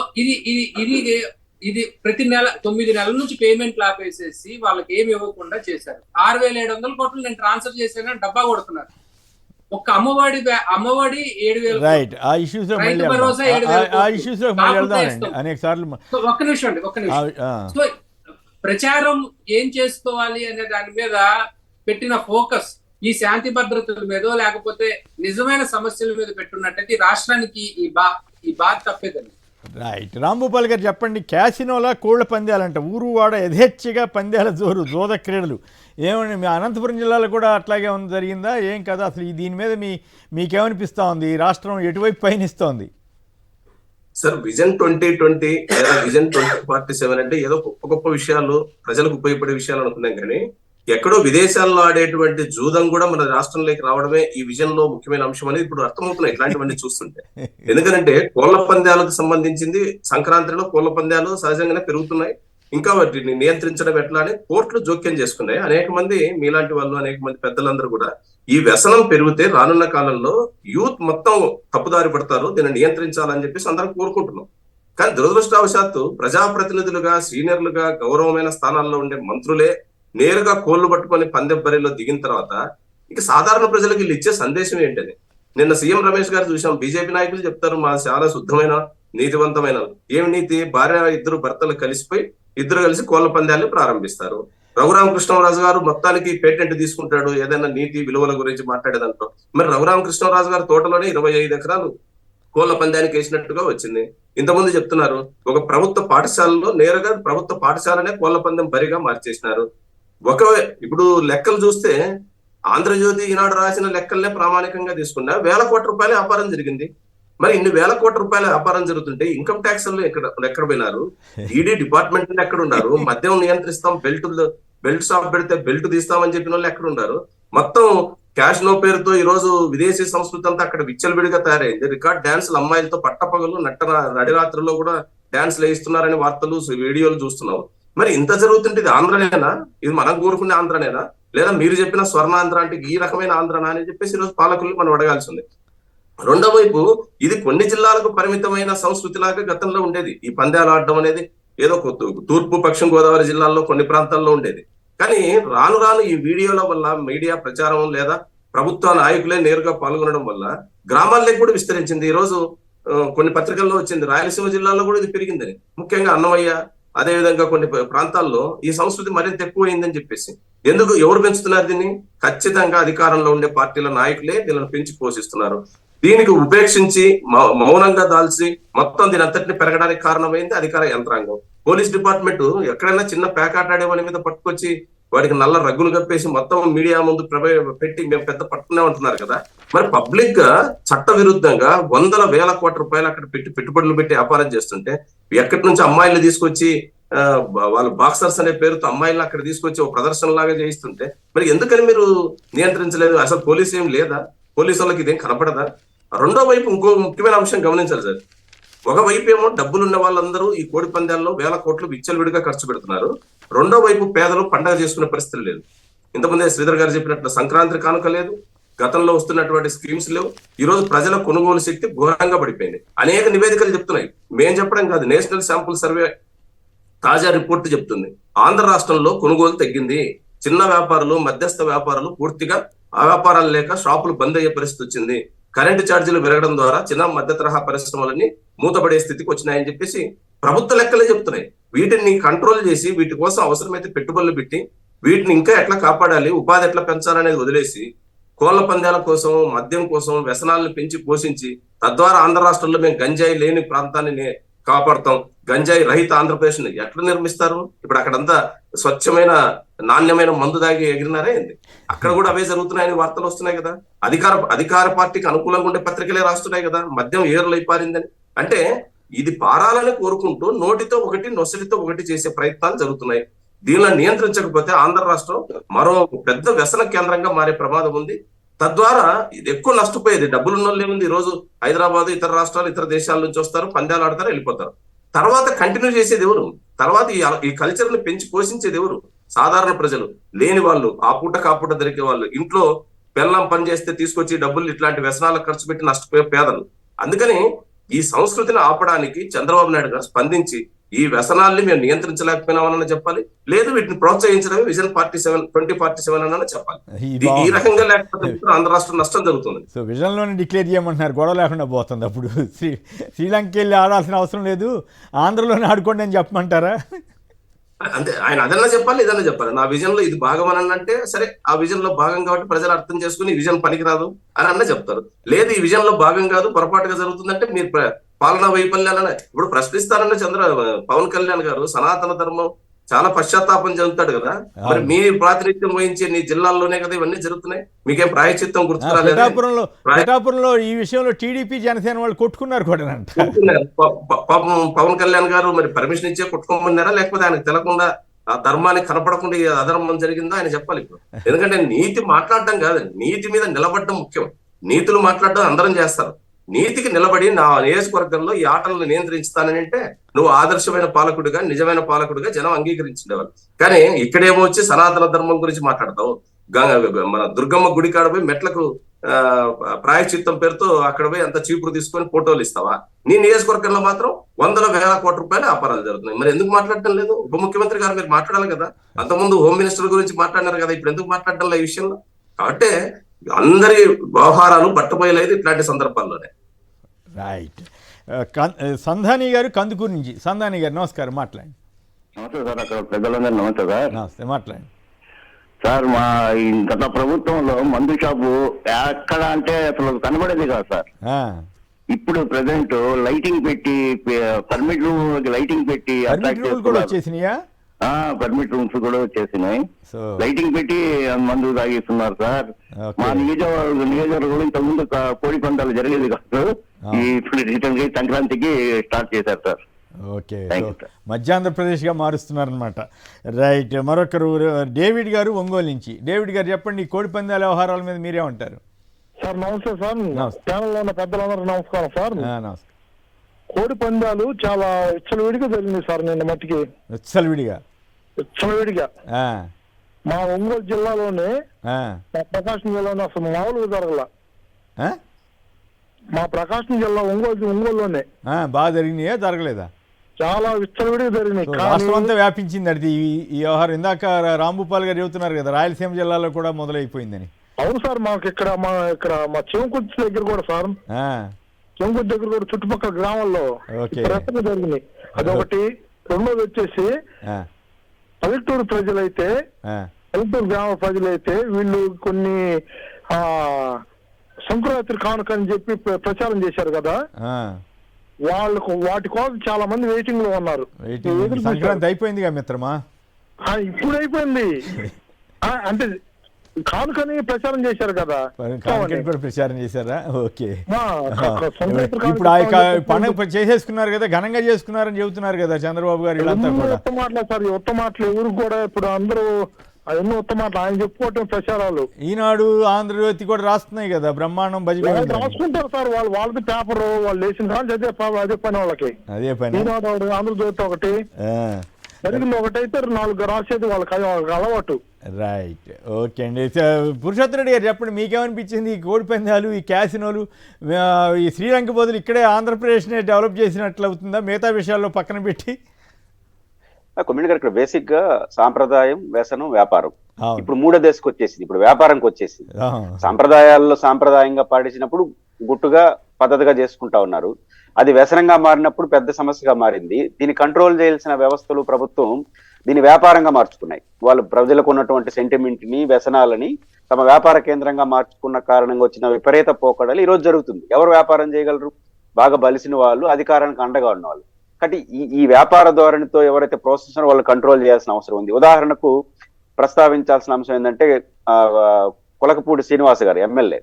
ఇది ప్రతి నెల 9 నెలల నుంచి పేమెంట్లు ఆపేసేసి వాళ్ళకి ఏమి ఇవ్వకుండా చేశారు. 6,700 కోట్లు నేను ట్రాన్స్ఫర్ చేశానని డబ్బా కొడుతున్నారు. ఒక్క అమ్మఒడి 7,000, రైతు భరోసా 7,000. అనేక సార్లు ఒక్క నిమిషం అండి, ఒక్క నిమిషం. సో ప్రచారం ఏం చేసుకోవాలి అనే దాని మీద పెట్టిన ఫోకస్ ఈ శాంతి భద్రతల మీద లేకపోతే నిజమైన సమస్యల మీద పెట్టున్నట్టయితే రాష్ట్రానికి ఈ బాధ తప్పేదండి. రైట్. రాంభూపాల్ గారు చెప్పండి, క్యాసినోలా కోళ్ల పందాలంట, ఊరు వాడ యథేచ్ఛగా పందాల జోరు, జోద క్రీడలు. ఏమండి మీ అనంతపురం జిల్లాలో కూడా అట్లాగే జరిగిందా ఏం కదా? అసలు దీని మీద మీకేమనిపిస్తూ ఉంది? రాష్ట్రం ఎటువైపు పయనిస్తోంది? సార్, విజన్ 2020 లేదా విజన్ 2047 అంటే ఏదో గొప్ప గొప్ప విషయాలు, ప్రజలకు ఉపయోగపడే విషయాలు అనుకున్నాం, కానీ ఎక్కడో విదేశాల్లో ఆడేటువంటి జూదం కూడా మన రాష్ట్రంలోకి రావడమే ఈ విజన్ లో ముఖ్యమైన అంశం అనేది ఇప్పుడు అర్థమవుతున్నాయి ఇట్లాంటివన్నీ చూస్తుంటే. ఎందుకంటే కోళ్ల పందాలకు సంబంధించింది సంక్రాంతిలో కోళ్ల పందాలు సహజంగానే పెరుగుతున్నాయి. ఇంకా వాటిని నియంత్రించడం ఎట్లా అని కోర్టులు జోక్యం చేసుకున్నాయి. అనేక మంది మీలాంటి వాళ్ళు, అనేక మంది పెద్దలందరూ కూడా ఈ వ్యసనం పెరిగితే రానున్న కాలంలో యూత్ మొత్తం తప్పుదారి పడతారు, దీన్ని నియంత్రించాలని చెప్పేసి అందరం కోరుకుంటున్నాం. కానీ దురదృష్టవశాత్తు ప్రజాప్రతినిధులుగా, సీనియర్లుగా, గౌరవమైన స్థానాల్లో ఉండే మంత్రులే నేరుగా కోళ్లు పట్టుకొని పందెం బరిలో దిగిన తర్వాత ఇక సాధారణ ప్రజలకు వీళ్ళు ఇచ్చే సందేశం ఏంటని నిన్న సీఎం రమేష్ గారు చూసాం. బీజేపీ నాయకులు చెప్తారు మా చాలా శుద్ధమైన నీతివంతమైన, ఏమి నీతి? భార్య ఇద్దరు భర్తలు కలిసి కోళ్ల పందాన్ని ప్రారంభిస్తారు. రఘురామకృష్ణరాజు గారు మొత్తానికి పేటెంట్ తీసుకుంటాడు ఏదైనా నీతి విలువల గురించి మాట్లాడేదంటో. మరి రఘురామకృష్ణరాజు గారు తోటలోనే 25 ఎకరాలు కోళ్ల పందానికి వేసినట్టుగా వచ్చింది. ఇంతకుముందు చెప్తున్నారు ఒక ప్రభుత్వ పాఠశాలలో నేరుగా ప్రభుత్వ పాఠశాలనే కోళ్ల పందెం బరిగా మార్చేసినారు. ఇప్పుడు లెక్కలు చూస్తే ఆంధ్రజ్యోతి ఈనాడు రాసిన లెక్కలనే ప్రామాణికంగా తీసుకున్నా 1,000 కోట్ల రూపాయల వ్యాపారం జరిగింది. మరి ఇన్ని 1,000 కోట్ల రూపాయల వ్యాపారం జరుగుతుంటే ఇన్కమ్ ట్యాక్స్ లో ఎక్కడ పోయినారు? ఈడీ డిపార్ట్మెంట్ ఎక్కడ ఉన్నారు? మద్యం నియంత్రిస్తాం, బెల్ట్ షాప్ పెడితే బెల్ట్ తీస్తామని చెప్పిన వాళ్ళు ఎక్కడ ఉన్నారు? మొత్తం క్యాష్ నో పేరుతో ఈ రోజు విదేశీ సంస్కృతి అంతా అక్కడ విచ్చలవిడిగా తయారైంది. రికార్డ్ డాన్సులు అమ్మాయిలతో పట్టపగలు నడిరాత్రుల్లో కూడా డాన్సులు వేయిస్తున్నారని వార్తలు, వీడియోలు చూస్తున్నాం. మరి ఇంత జరుగుతుంటే ఇది ఆంధ్రనేనా? ఇది మనం కోరుకునే ఆంధ్రనేనా? లేదా మీరు చెప్పిన స్వర్ణాంధ్ర అంటే ఈ రకమైన ఆంధ్రనా అని చెప్పేసి ఈరోజు పాలకులు మనం అడగాల్సి ఉంది. రెండో వైపు ఇది కొన్ని జిల్లాలకు పరిమితమైన సంస్కృతి లాగా గతంలో ఉండేది. ఈ పందాలు ఆడడం అనేది ఏదో తూర్పు పశ్చిమ గోదావరి జిల్లాల్లో కొన్ని ప్రాంతాల్లో ఉండేది. కానీ రాను రాను ఈ వీడియోల వల్ల, మీడియా ప్రచారం లేదా ప్రభుత్వ నాయకులే నేరుగా పాల్గొనడం వల్ల గ్రామాల్లోకి కూడా విస్తరించింది. ఈ రోజు కొన్ని పత్రికల్లో వచ్చింది రాయలసీమ జిల్లాలో కూడా ఇది పెరిగిందని, ముఖ్యంగా అన్నమయ్య, అదే విధంగా కొన్ని ప్రాంతాల్లో ఈ సంస్కృతి మరింత ఎక్కువైందని చెప్పేసి. ఎవరు పెంచుతున్నారు దీన్ని? ఖచ్చితంగా అధికారంలో ఉండే పార్టీల నాయకులే దీనిని పెంచి పోషిస్తున్నారు. దీనికి ఉపేక్షించి మౌనంగా దాల్చి మొత్తం దీని అంతటిని పెరగడానికి కారణమైంది అధికార యంత్రాంగం. పోలీస్ డిపార్ట్మెంట్ ఎక్కడైనా చిన్న పేకాటాడే వాడి మీద పట్టుకొచ్చి వాడికి నల్ల రగ్గులు కప్పేసి మొత్తం మీడియా ముందు పెట్టి మేము పెద్ద పట్టుకునే ఉంటున్నారు కదా. మరి పబ్లిక్ గా చట్ట విరుద్ధంగా 100,000 కోట్ల రూపాయలు అక్కడ పెట్టుబడులు పెట్టి వ్యాపారం చేస్తుంటే, ఎక్కడి నుంచి అమ్మాయిలు తీసుకొచ్చి వాళ్ళ బాక్సర్స్ అనే పేరుతో అమ్మాయిలను అక్కడ తీసుకొచ్చి ఒక ప్రదర్శన లాగా చేయిస్తుంటే మరి ఎందుకని మీరు నియంత్రించలేదు? అసలు పోలీసు ఏం లేదా? పోలీసు వాళ్ళకి ఇదేం కనపడదా? రెండో వైపు ఇంకో ముఖ్యమైన అంశం గమనించాలి సార్. ఒకవైపు ఏమో డబ్బులున్న వాళ్ళందరూ ఈ కోడి పందాల్లో 1,000 కోట్లు విచ్చలవిడిగా ఖర్చు పెడుతున్నారు. రెండో వైపు పేదలు పండగ చేసుకునే పరిస్థితి లేదు. ఇంతకుముందే శ్రీధర్ గారు చెప్పినట్లు సంక్రాంతి కానుక లేదు, గతంలో వస్తున్నటువంటి స్కీమ్స్ లేవు. ఈ రోజు ప్రజల కొనుగోలు శక్తి ఘోరంగా పడిపోయింది. అనేక నివేదికలు చెప్తున్నాయి, మేం చెప్పడం కాదు, నేషనల్ శాంపుల్ సర్వే తాజా రిపోర్ట్ చెప్తుంది. ఆంధ్ర రాష్ట్రంలో కొనుగోలు తగ్గింది. చిన్న వ్యాపారులు, మధ్యస్థ వ్యాపారులు పూర్తిగా ఆ వ్యాపారాలు లేక షాపులు బంద్ అయ్యే పరిస్థితి వచ్చింది. కరెంటు ఛార్జీలు పెరగడం ద్వారా చిన్న మధ్య తరహా పరిశ్రమలన్నీ మూతపడే స్థితికి వచ్చినాయని చెప్పేసి ప్రభుత్వ లెక్కలే చెప్తున్నాయి. వీటిని కంట్రోల్ చేసి వీటి కోసం అవసరమైతే పెట్టుబడులు పెట్టి వీటిని ఇంకా ఎట్లా కాపాడాలి, ఉపాధి ఎట్లా పెంచాలనేది వదిలేసి కోళ్ల పందాల కోసం, మద్యం కోసం వ్యసనాలను పెంచి పోషించి తద్వారా ఆంధ్ర రాష్ట్రంలో మేము గంజాయి లేని ప్రాంతాన్ని కాపాడుతాం, గంజాయి రహిత ఆంధ్రప్రదేశ్ ఎట్లా నిర్మిస్తారు? ఇప్పుడు అక్కడంతా స్వచ్ఛమైన నాణ్యమైన మందు దాగి ఎగిరినారే ఏంది? అక్కడ కూడా అవే జరుగుతున్నాయని వార్తలు వస్తున్నాయి కదా. అధికార పార్టీకి అనుకూలంగా ఉండే పత్రికలే రాస్తున్నాయి కదా, మద్యం ఏరులై పారిందని. అంటే ఇది పారాలని కోరుకుంటూ నోటితో ఒకటి నొసటితో ఒకటి చేసే ప్రయత్నాలు జరుగుతున్నాయి. దీనిని నియంత్రించకపోతే ఆంధ్ర రాష్ట్రం మరో పెద్ద వ్యసన కేంద్రంగా మారే ప్రమాదం ఉంది. తద్వారా ఇది ఎక్కువ నష్టపోయేది డబ్బులున్న వాళ్ళు ఏముంది, ఈ రోజు హైదరాబాద్, ఇతర రాష్ట్రాలు, ఇతర దేశాల నుంచి వస్తారు, పందాలు ఆడతారు, వెళ్ళిపోతారు. తర్వాత కంటిన్యూ చేసేది ఎవరు? తర్వాత ఈ కల్చర్ ని పెంచి పోషించేది ఎవరు? సాధారణ ప్రజలు, లేని వాళ్ళు, ఆ పూట కాపూట దొరికే వాళ్ళు, ఇంట్లో పెళ్ళం పని చేస్తే తీసుకొచ్చి డబ్బులు ఇట్లాంటి వ్యసనాలకు ఖర్చు పెట్టి నష్టపోయే పేదలు. అందుకని ఈ సంస్కృతిని ఆపడానికి చంద్రబాబు నాయుడు గారు స్పందించి ఈ వ్యసనాల్ని మేము నియంత్రించలేకపోయినామని చెప్పాలి, లేదు వీటిని ప్రోత్సహించడమే విజన్ 2047 అని చెప్పాలి. ఈ రకంగా లేకపోతే ఆంధ్ర రాష్ట్రం నష్టం జరుగుతుంది. సో విజన్ లోనే డిక్లేర్ చేయమంటున్నారు, గొడవ లేకుండా పోతుంది. అప్పుడు శ్రీలంకకి వెళ్ళి ఆడాల్సిన అవసరం లేదు, ఆంధ్రలోనే ఆడుకోండి అని చెప్పమంటారా? అంతే, ఆయన అదన్నా చెప్పాలి, ఇదన్నా చెప్పాలి. నా విజన్ లో ఇది భాగం అని అంటే సరే, ఆ విజన్ లో భాగం కాబట్టి ప్రజలు అర్థం చేసుకుని ఈ విజన్ పనికిరాదు అని అన్న చెప్తారు. లేదు ఈ విజన్ లో భాగం కాదు, పొరపాటుగా జరుగుతుందంటే మీరు పాలనా వైఫల్యాలనే ఇప్పుడు ప్రశ్నిస్తారన్న పవన్ కళ్యాణ్ గారు. సనాతన ధర్మం చాలా పశ్చాత్తాపం చెందుతాడు కదా, మరి మీ ప్రాతినిధ్యం వహించే నీ జిల్లాల్లోనే కదా ఇవన్నీ జరుగుతున్నాయి. మీకేం ప్రాయశ్చిత్తం గుర్తురాలేదు? పిఠాపురంలో ఈ విషయంలో టీడీపీ జనసేన వాళ్ళు కొట్టుకున్నారు కూడా. పవన్ కళ్యాణ్ గారు మరి పర్మిషన్ ఇచ్చే కొట్టుకోమన్నారా, లేకపోతే ఆయనకు తెలకుండా ఆ ధర్మానికి కనపడకుండా ఈ అధర్మం జరిగిందో ఆయన చెప్పాలి ఇప్పుడు. ఎందుకంటే నీతి మాట్లాడటం కాదండి, నీతి మీద నిలబడడం ముఖ్యం. నీతులు మాట్లాడడం అందరం చేస్తారు. నీతికి నిలబడి నా నియోజకవర్గంలో ఈ ఆటలను నియంత్రించుతానని అంటే నువ్వు ఆదర్శమైన పాలకుడిగా, నిజమైన పాలకుడిగా జనం అంగీకరించేవాళ్ళు. కానీ ఇక్కడేమో వచ్చి సనాతన ధర్మం గురించి మాట్లాడతావు. మన దుర్గమ్మ గుడి కాడ పోయి మెట్లకు ప్రాయశ్చిత్తం పేరుతో అక్కడ పోయి అంత చీపురు తీసుకొని ఫోటోలు ఇస్తావా? నీ నియోజకవర్గంలో మాత్రం వందల వేల కోట్ల రూపాయల వ్యాపారాలు జరుగుతున్నాయి. మరి ఎందుకు మాట్లాడటం లేదు? ఉప ముఖ్యమంత్రి గారు మీరు మాట్లాడాలి కదా, అంతకుముందు హోమ్ మినిస్టర్ గురించి మాట్లాడినారు కదా, ఇప్పుడు ఎందుకు మాట్లాడటం లేదు ఈ విషయంలో? కాబట్టి అందరి వ్యవహారాలు బట్టబయలేదు ఇట్లాంటి సందర్భాల్లోనే. రైట్. సంధాని గారు కందుకూరు నుంచి. సంధాని గారు నమస్కారం, మాట్లాడండి. నమస్తే సార్, అక్కడ పెద్దలందరూ నమస్తే సార్. నమస్తే, మాట్లాడండి సార్. మా గత ప్రభుత్వంలో మందు షాపు ఎక్కడ అంటే అసలు కనబడేది కాదు సార్. ఇప్పుడు ప్రెసెంట్ లైటింగ్ పెట్టి, పర్మిట్ రూమ్ లైటింగ్ పెట్టి వచ్చేసినాయా? పర్మిట్ రూమ్స్ కూడా వచ్చేసినాయి, లైటింగ్ పెట్టి మందు తాగిస్తున్నారు సార్. మా నియోజకవర్గం ఇంత ముందు కోడి పందాలు జరిగేది కాదు, ఇప్పుడు రిటర్న్ సంక్రాంతికి స్టార్ట్ చేశారు సార్. ఓకే, మధ్యాంధ్రప్రదేశ్గా మారుస్తున్నారనమాట. రైట్. మరొకరు డేవిడ్ గారు ఒంగోలు నుంచి. డేవిడ్ గారు చెప్పండి, ఈ కోడి పందాల వ్యవహారాల మీద మీరేమంటారు? సార్ నమస్తే సార్, ఛానల్లో ఉన్న పెద్దలందరూ నమస్కారం సార్. నమస్కారం. కోడి పందాలు చాలా విచ్చలవిడిగా జరిగింది సార్. నిన్న మట్టికి విచ్చలవిడిగా మా ఒంగోలు జిల్లాలోనే, మా ప్రకాశం జిల్లాలోనే అసలు మామూలుగా జరగల. మా ప్రకాశం జిల్లా ఒంగోలులోనే బాగా జరిగినాయా, జరగలేదా? చాలా విచ్చలవిడిగా జరిగినాయి. రాష్ట్రం అంతా వ్యాపించింది అది ఈ వ్యవహారం. ఇందాక రాంభూపాల్ గారు చెబుతున్నారు కదా, రాయలసీమ జిల్లాలో కూడా మొదలైపోయిందని. అవును సార్, మాకు ఇక్కడ మా చెంకుర్తి దగ్గర కూడా సార్, చెంకుర్తి దగ్గర కూడా చుట్టుపక్కల గ్రామాల్లో ప్రశ్న జరిగినాయి. అదొకటి. రెండోది వచ్చేసి పల్లెటూరు ప్రజలైతే, పల్లెటూరు గ్రామ ప్రజలైతే వీళ్ళు కొన్ని సంక్రాంతి కానుక అని చెప్పి ప్రచారం చేశారు కదా, వాటి కోసం చాలా మంది వెయిటింగ్ లో ఉన్నారు. సంక్రాంతి అయిపోయిందిగా మిత్రమా? ఇప్పుడు అయిపోయింది అంటే కానుకని ప్రచారం చేశారు కదా, ప్రచారం చేశారా? ఓకే. ఇప్పుడు పండుగ చేసేసుకున్నారు కదా, ఘనంగా చేసుకున్నారని చెబుతున్నారు కదా చంద్రబాబు గారు. ఉత్తమ మాటలు సార్, ఉత్తమ మాటలు ఎవరు కూడా ఇప్పుడు అందరూ ఎన్నో ఉత్తమ మాటలు ఆయన చెప్పుకోవటం ప్రచారాలు. ఈనాడు, ఆంధ్రజ్యోతి కూడా రాస్తున్నాయి కదా బ్రహ్మాండం రాసుకుంటారు సార్. వాళ్ళది పేపర్, వాళ్ళు వేసిన కానీ అదే పని వాళ్ళకి. అదే పని. ఈనాడు, ఆంధ్రజ్యోతి ఒకటి జరిగింది, ఒకటైతే 4 రాసేది వాళ్ళకి అలవాటు. రైట్. ఓకే అండి. పురుషోత్తమ రెడ్డి గారు చెప్పండి, మీకేమనిపించింది ఈ కోడి పందాలు, ఈ క్యాసినోలు? ఈ శ్రీలంక బదులు ఇక్కడే ఆంధ్రప్రదేశ్నే డెవలప్ చేసినట్లు అవుతుందా మిగతా విషయాల్లో పక్కన పెట్టి? కొమ్మిడి గారు, ఇక్కడ బేసిక్ గా సాంప్రదాయం, వ్యసనం, వ్యాపారం ఇప్పుడు మూడో దశకు వచ్చేసింది. ఇప్పుడు వ్యాపారంకి వచ్చేసింది. సాంప్రదాయాల్లో సాంప్రదాయంగా పాటించినప్పుడు గుట్టుగా పద్ధతిగా చేసుకుంటా ఉన్నారు. అది వ్యసనంగా మారినప్పుడు పెద్ద సమస్యగా మారింది. దీన్ని కంట్రోల్ చేయాల్సిన వ్యవస్థలు, ప్రభుత్వం దీన్ని వ్యాపారంగా మార్చుకున్నాయి. వాళ్ళు ప్రజలకు ఉన్నటువంటి సెంటిమెంట్ ని, వ్యసనాలని తమ వ్యాపార కేంద్రంగా మార్చుకున్న కారణంగా వచ్చిన విపరీత పోకడలు ఈ రోజు జరుగుతుంది. ఎవరు వ్యాపారం చేయగలరు? బాగా బలిసిన వాళ్ళు, అధికారానికి అండగా ఉన్న వాళ్ళు. కాబట్టి ఈ వ్యాపార ధోరణితో ఎవరైతే ప్రోత్సహిస్తున్నారో వాళ్ళు కంట్రోల్ చేయాల్సిన అవసరం ఉంది. ఉదాహరణకు ప్రస్తావించాల్సిన అంశం ఏంటంటే కొలకపూడి శ్రీనివాస్ గారు ఎమ్మెల్యే,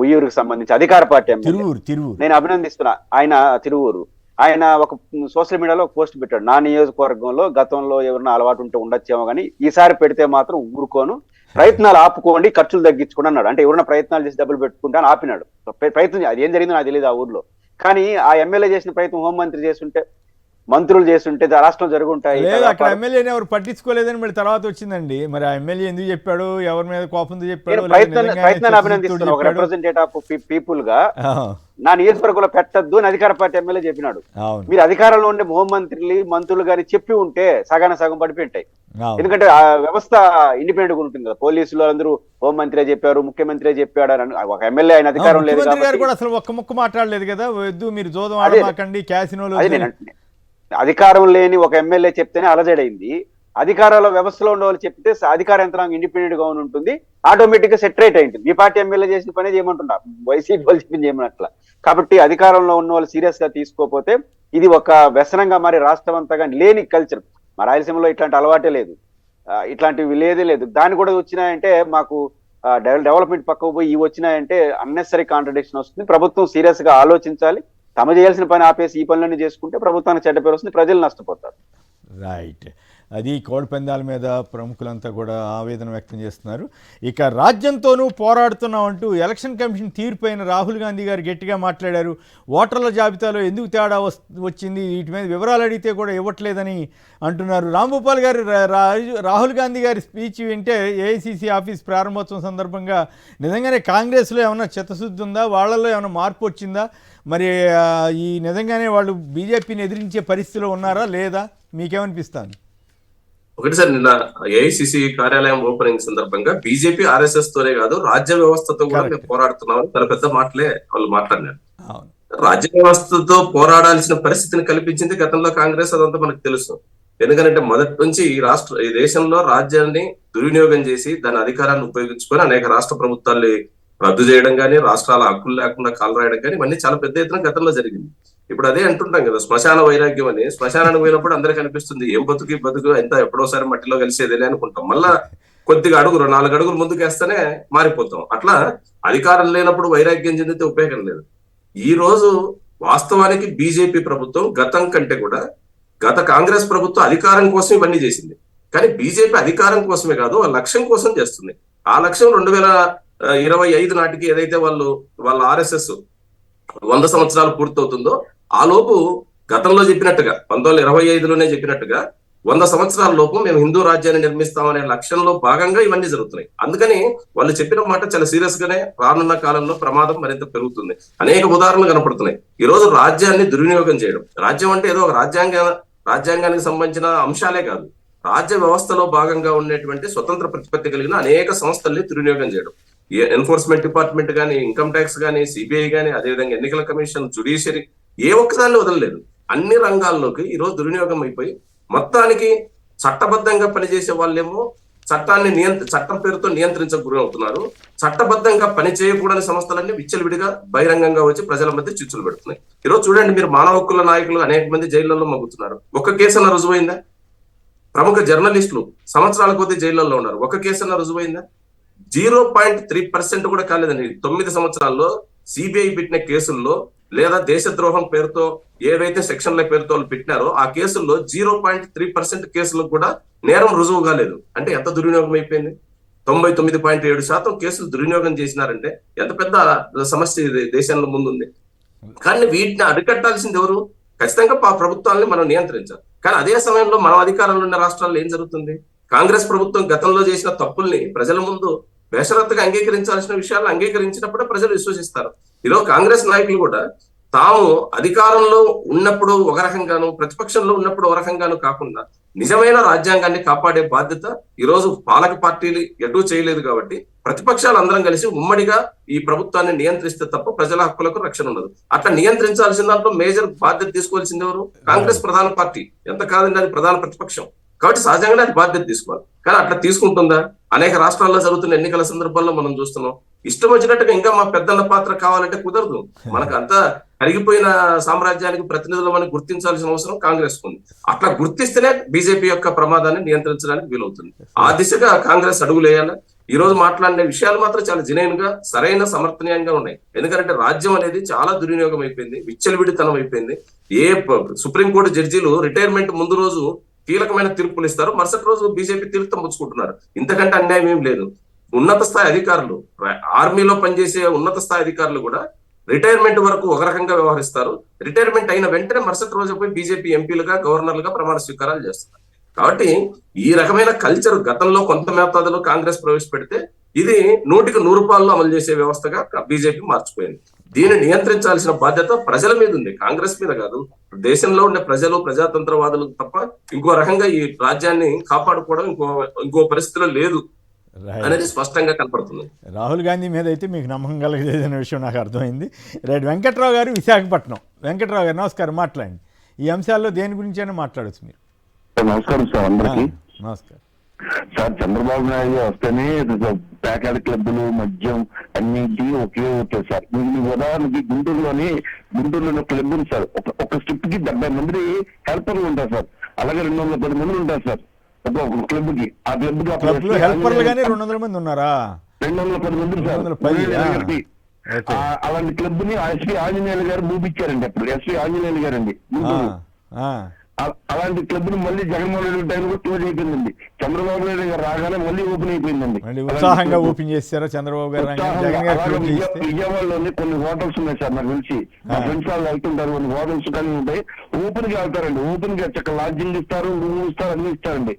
ఉయ్యూరుకు సంబంధించి అధికార పార్టీ ఎమ్మెల్యే, నేను అభినందిస్తున్నా. ఆయన తిరువూరు, ఆయన ఒక సోషల్ మీడియాలో ఒక పోస్ట్ పెట్టాడు, నా నియోజకవర్గంలో గతంలో ఎవరైనా అలవాటు ఉంటే ఉండొచ్చేమో కానీ ఈసారి పెడితే మాత్రం ఊరుకోను, ప్రయత్నాలు ఆపుకోండి, ఖర్చులు తగ్గించుకోండి అన్నాడు. అంటే ఎవరైనా ప్రయత్నాలు చేసి డబ్బులు పెట్టుకుంటే అని ఆపినాడు. ప్రయత్నం అది ఏం జరిగిందో నాకు తెలియదు ఆ ఊర్లో. కానీ ఆ ఎమ్మెల్యే చేసిన ప్రయత్నం హోంమంత్రి చేస్తుంటే, మంత్రులు చేస్తుంటే రాష్ట్రం జరుగుంటాయి. అక్కడ ఎమ్మెల్యేని ఎవరు పట్టించుకోలేదని మరి తర్వాత వచ్చిందండి. మరి ఆ ఎమ్మెల్యే ఎందుకు చెప్పాడు, ఎవరి మీద కోపంతో చెప్పాడు? ప్రయత్నాన్ని అభినందిస్తున్నాను. ఒక రిప్రజెంటేటివ్ ఆఫ్ పీపుల్ గా నా నియోజకవర్గంలో పెట్టద్దు అని అధికార పార్టీ ఎమ్మెల్యే చెప్పినాడు. మీరు అధికారంలో ఉండే మంత్రులు గాని చెప్పి ఉంటే సగం పడిపోయింటాయి. ఎందుకంటే ఆ వ్యవస్థ ఇండిపెండెంట్ గా ఉంటుంది కదా. పోలీసులు అందరూ హోంమంత్రి చెప్పారు, ముఖ్యమంత్రి చెప్పాడు అని ఒక ఎమ్మెల్యే ఆయన అధికారం లేదు కాబట్టి అసలు ఒక్క ముక్క మాట్లాడలేదు కదా. వద్దు మీరు జోదం ఆడమాకండి, క్యాసినోలో. అధికారం లేని ఒక ఎమ్మెల్యే చెప్తేనే అలజడైంది. అధికారంలో వ్యవస్థలో ఉన్న వాళ్ళు చెప్తే అధికార యంత్రాంగం ఇండిపెండెంట్ గా ఉంటుంది, ఆటోమేటిక్ గా సెటరేట్ అయింటుంది. మీ పార్టీ ఎమ్మెల్యే చేసిన పని చేయమంటున్నారు, వైసీపీ వాళ్ళు చెప్పింది చేయమన్నట్ల. కాబట్టి అధికారంలో ఉన్న వాళ్ళు సీరియస్ గా తీసుకోకపోతే ఇది ఒక వ్యసనంగా మరి రాష్ట్రం అంతగా లేని కల్చర్. మా రాయలసీమలో ఇట్లాంటి అలవాటే లేదు, ఇట్లాంటివి లేదు. దాన్ని కూడా వచ్చినాయంటే మాకు డెవలప్మెంట్ పక్కకు పోయి ఇవి వచ్చినాయంటే అన్నెసరీ కాంట్రడిక్షన్ వస్తుంది. ప్రభుత్వం సీరియస్ గా ఆలోచించాలి. తమ చేయాల్సిన పని ఆపేసి ఈ పనులన్నీ చేసుకుంటే ప్రభుత్వానికి చెడ్డ పేరు వస్తుంది, ప్రజలు నష్టపోతారు. రైట్. అది కోడి పందాల మీద ప్రముఖులంతా కూడా ఆవేదన వ్యక్తం చేస్తున్నారు. ఇక రాజ్యంతోనూ పోరాడుతున్నామంటూ ఎలక్షన్ కమిషన్ తీర్పైన రాహుల్ గాంధీ గారు గట్టిగా మాట్లాడారు. ఓటర్ల జాబితాలో ఎందుకు తేడా వచ్చింది, వీటి మీద వివరాలు అడిగితే కూడా ఇవ్వట్లేదని అంటున్నారు. రాంభూపాల్ గారు, రాహుల్ గాంధీ గారి స్పీచ్ వింటే ఏఐసిసి ఆఫీస్ ప్రారంభోత్సవం సందర్భంగా నిజంగానే కాంగ్రెస్లో ఏమైనా చిత్తశుద్ధి ఉందా, వాళ్ళల్లో ఏమైనా మార్పు వచ్చిందా, మరి ఈ నిజంగానే వాళ్ళు బీజేపీని ఎదిరించే పరిస్థితిలో ఉన్నారా లేదా, మీకేమనిపిస్తాను? ఒకటి సార్, నిన్న ఏఐసిసి కార్యాలయం ఓపెనింగ్ సందర్భంగా బీజేపీ ఆర్ఎస్ఎస్ తోనే కాదు రాజ్య వ్యవస్థతో కూడా మేము పోరాడుతున్నామని చాలా పెద్ద మాటలే వాళ్ళు మాట్లాడినారు. రాజ్య వ్యవస్థతో పోరాడాల్సిన పరిస్థితిని కల్పించింది గతంలో కాంగ్రెస్, అదంతా మనకు తెలుసు. ఎందుకంటే మొదటి నుంచి ఈ దేశంలో రాజ్యాన్ని దుర్వినియోగం చేసి దాని అధికారాన్ని ఉపయోగించుకొని అనేక రాష్ట్ర ప్రభుత్వాలు రద్దు చేయడం కానీ, రాష్ట్రాల హక్కులు లేకుండా కాలరాయడం కానీ ఇవన్నీ చాలా పెద్ద ఎత్తున గతంలో జరిగింది. ఇప్పుడు అదే అంటుంటాం కదా, శ్మశాన వైరాగ్యం అని. శ్మశానానికి పోయినప్పుడు అందరికీ అనిపిస్తుంది ఏం బతుకు ఎంత ఎప్పుడోసారి మట్టిలో కలిసేదేలే అనుకుంటాం. మళ్ళా కొద్దిగా 4 అడుగులు ముందుకేస్తేనే మారిపోతాం. అట్లా అధికారం లేనప్పుడు వైరాగ్యం చెందితే ఉపయోగం లేదు. ఈ రోజు వాస్తవానికి బీజేపీ ప్రభుత్వం గతం కంటే కూడా గత కాంగ్రెస్ ప్రభుత్వం అధికారం కోసం ఇవన్నీ చేసింది. కానీ బీజేపీ అధికారం కోసమే కాదు, ఆ లక్ష్యం కోసం చేస్తుంది. ఆ లక్ష్యం 2025 నాటికి ఏదైతే వాళ్ళ ఆర్ఎస్ఎస్ 100 సంవత్సరాలు పూర్తవుతుందో ఆ లోపు గతంలో చెప్పినట్టుగా 1925లోనే చెప్పినట్టుగా 100 సంవత్సరాల లోపు మేము హిందూ రాజ్యాన్ని నిర్మిస్తామనే లక్ష్యంలో భాగంగా ఇవన్నీ జరుగుతున్నాయి. అందుకని వాళ్ళు చెప్పిన మాట చాలా సీరియస్ గానే రానున్న కాలంలో ప్రమాదం మరింత పెరుగుతుంది. అనేక ఉదాహరణలు కనపడుతున్నాయి. ఈ రోజు రాజ్యాన్ని దుర్వినియోగం చేయడం, రాజ్యం అంటే ఏదో ఒక రాజ్యాంగానికి సంబంధించిన అంశాలే కాదు, రాజ్య వ్యవస్థలో భాగంగా ఉండేటువంటి స్వతంత్ర ప్రతిపత్తి కలిగిన అనేక సంస్థల్ని దుర్వినియోగం చేయడం. ఎన్ఫోర్స్మెంట్ డిపార్ట్మెంట్ కానీ, ఇన్కమ్ ట్యాక్స్ కానీ, సిబిఐ కానీ, అదేవిధంగా ఎన్నికల కమిషన్, జ్యుడిషియరీ ఏ ఒక్కదాన్ని వదలలేదు. అన్ని రంగాల్లోకి ఈ రోజు దుర్వినియోగం అయిపోయి మొత్తానికి చట్టబద్ధంగా పనిచేసే వాళ్ళేమో చట్టం పేరుతో నియంత్రించక గురి అవుతున్నారు. చట్టబద్ధంగా పని చేయకూడని సంస్థలన్నీ విచ్చలవిడిగా బహిరంగంగా వచ్చి ప్రజల మధ్య చిచ్చులు పెడుతున్నాయి. ఈరోజు చూడండి, మీరు మానవ హక్కుల నాయకులు అనేక మంది జైళ్లలో మగ్గుతున్నారు. ఒక్క కేసు అన్న రుజువైందా? ప్రముఖ జర్నలిస్టులు సంవత్సరాల కొద్దీ జైళ్లలో ఉన్నారు. ఒక కేసు అన్న రుజువైందా? 0.3% కూడా కాలేదండి. 9 సంవత్సరాల్లో సిబిఐ పెట్టిన కేసుల్లో లేదా దేశద్రోహం పేరుతో ఏవైతే సెక్షన్ల పేరుతో వాళ్ళు పెట్టినారో ఆ కేసుల్లో 0.3% కేసులకు కూడా నేరం రుజువు కాలేదు. అంటే ఎంత దుర్వినియోగం అయిపోయింది? 99.7% కేసులు దుర్వినియోగం చేసినారంటే ఎంత పెద్ద సమస్య దేశంలో ముందుంది. కానీ వీటిని అరికట్టాల్సింది ఎవరు? ఖచ్చితంగా ప్రభుత్వాలని మనం నియంత్రించాలి. కానీ అదే సమయంలో మనం అధికారంలో ఉన్న రాష్ట్రాల్లో ఏం జరుగుతుంది? కాంగ్రెస్ ప్రభుత్వం గతంలో చేసిన తప్పుల్ని ప్రజల ముందు బేషరత్తుగా అంగీకరించాల్సిన విషయాలను అంగీకరించినప్పుడే ప్రజలు విశ్వసిస్తారు. ఈరోజు కాంగ్రెస్ నాయకులు కూడా తాము అధికారంలో ఉన్నప్పుడు ఒక రకంగాను, ప్రతిపక్షంలో ఉన్నప్పుడు ఒక రకంగాను కాకుండా నిజమైన రాజ్యాంగాన్ని కాపాడే బాధ్యత ఈరోజు పాలక పార్టీలు ఎటూ చేయలేదు. కాబట్టి ప్రతిపక్షాలు అందరం కలిసి ఉమ్మడిగా ఈ ప్రభుత్వాన్ని నియంత్రిస్తే తప్ప ప్రజల హక్కులకు రక్షణ ఉండదు. అట్లా నియంత్రించాల్సిన దాంట్లో మేజర్ బాధ్యత తీసుకోవాల్సింది ఎవరు? కాంగ్రెస్ ప్రధాన పార్టీ. ఎంత కాదండి, అది ప్రధాన ప్రతిపక్షం. కాబట్టి సహజంగానే అది బాధ్యత తీసుకోవాలి. కానీ అట్లా తీసుకుంటుందా? అనేక రాష్ట్రాల్లో జరుగుతున్న ఎన్నికల సందర్భాల్లో మనం చూస్తున్నాం. ఇష్టం వచ్చినట్టుగా ఇంకా మా పెద్దల పాత్ర కావాలంటే కుదరదు. మనకు అంతా కరిగిపోయిన సామ్రాజ్యానికి ప్రతినిధులమని గుర్తించాల్సిన అవసరం కాంగ్రెస్ ఉంది. అట్లా గుర్తిస్తేనే బీజేపీ యొక్క ప్రమాదాన్ని నియంత్రించడానికి వీలవుతుంది. ఆ దిశగా కాంగ్రెస్ అడుగులేయాలి. ఈ రోజు మాట్లాడిన విషయాలు మాత్రం చాలా జెన్యూన్ గా, సరైన, సమర్థనీయంగా ఉన్నాయి. ఎందుకంటే రాజ్యం అనేది చాలా దుర్వినియోగం అయిపోయింది, విచ్చలవిడితనం అయిపోయింది. సుప్రీంకోర్టు జడ్జీలు రిటైర్మెంట్ ముందు రోజు కీలకమైన తీర్పులు ఇస్తారు, మరుసటి రోజు బీజేపీ తీర్థం పుచ్చుకుంటున్నారు. ఇంతకంటే అన్యాయం ఏం లేదు. ఉన్నత స్థాయి అధికారులు, ఆర్మీలో పనిచేసే ఉన్నత స్థాయి అధికారులు కూడా రిటైర్మెంట్ వరకు ఒక రకంగా వ్యవహరిస్తారు. రిటైర్మెంట్ అయిన వెంటనే మరుసటి రోజు పోయి బీజేపీ ఎంపీలుగా, గవర్నర్లుగా ప్రమాణ స్వీకారాలు చేస్తున్నారు. కాబట్టి ఈ రకమైన కల్చర్ గతంలో కొంత మోతాదులో కాంగ్రెస్ ప్రవేశపెడితే ఇది 100% అమలు చేసే వ్యవస్థగా బీజేపీ మార్చిపోయింది. దీన్ని నియంత్రించాల్సిన బాధ్యత ప్రజల మీద ఉంది, కాంగ్రెస్ మీద కాదు. దేశంలో ఉండే ప్రజలు, ప్రజాతంత్రవాదులు తప్ప ఇంకో రకంగా ఈ రాజ్యాన్ని కాపాడుకోవడం ఇంకో పరిస్థితిలో లేదు అనేది స్పష్టంగా కనపడుతుంది. రాహుల్ గాంధీ మీద అయితే మీకు నమ్మకం కలగలేదనే విషయం నాకు అర్థమైంది. రైట్, వెంకట్రావు గారు, విశాఖపట్నం. వెంకట్రావు గారు నమస్కారం, మాట్లాడండి. ఈ అంశాల్లో దేని గురించి అయినా మాట్లాడచ్చు మీరు. నమస్కారం సార్ అందరికి. నమస్కారం సార్. చంద్రబాబు నాయుడు వస్తేనే ప్యాకెట్ క్లబ్లు, మద్యం అన్నింటి ఒకే ఓకే సార్. మీకు ఉదాహరణకి గుంటూరులో క్లబ్ ఉంది సార్. ఒక స్ట్రిప్ కి 70 మంది హెల్పర్లు ఉంటారు సార్. అలాగే 210 మంది ఉంటారు సార్ ఒక క్లబ్ కి. ఆ క్లబ్ కి హెల్పర్లు గానీ 200 మంది ఉన్నారా? 210 మంది సార్. అలాంటి క్లబ్ ని ఎస్పీ ఆంజనేయులు గారు మూపించారండి. అప్పుడు ఎస్పీ ఆంజనేయులు గారండి. అలాంటి క్లబ్ ను మళ్ళీ జగన్మోహన్ రెడ్డి టైం కూడా క్లోజ్ అయిపోయిందండి. చంద్రబాబు నాయుడు గారు రాగానే మళ్ళీ ఓపెన్ అయిపోయిందండి. ఉత్సాహంగా ఓపెన్ చేశారా చంద్రబాబు గారు? విజయవాడలోని కొన్ని హోటల్స్ ఉన్నాయి సార్, నాకు తెలిసి మా ఫ్రెండ్స్ వాళ్ళు వెళ్తుంటారు. కొన్ని హోటల్స్ కానీ ఉంటాయి, ఓపెన్ గా వెళ్తారండి. ఓపెన్ గా చక్క లాడ్జింగ్ ఇస్తారు, రూమ్ ఇస్తారు, అన్ని ఇస్తారండి,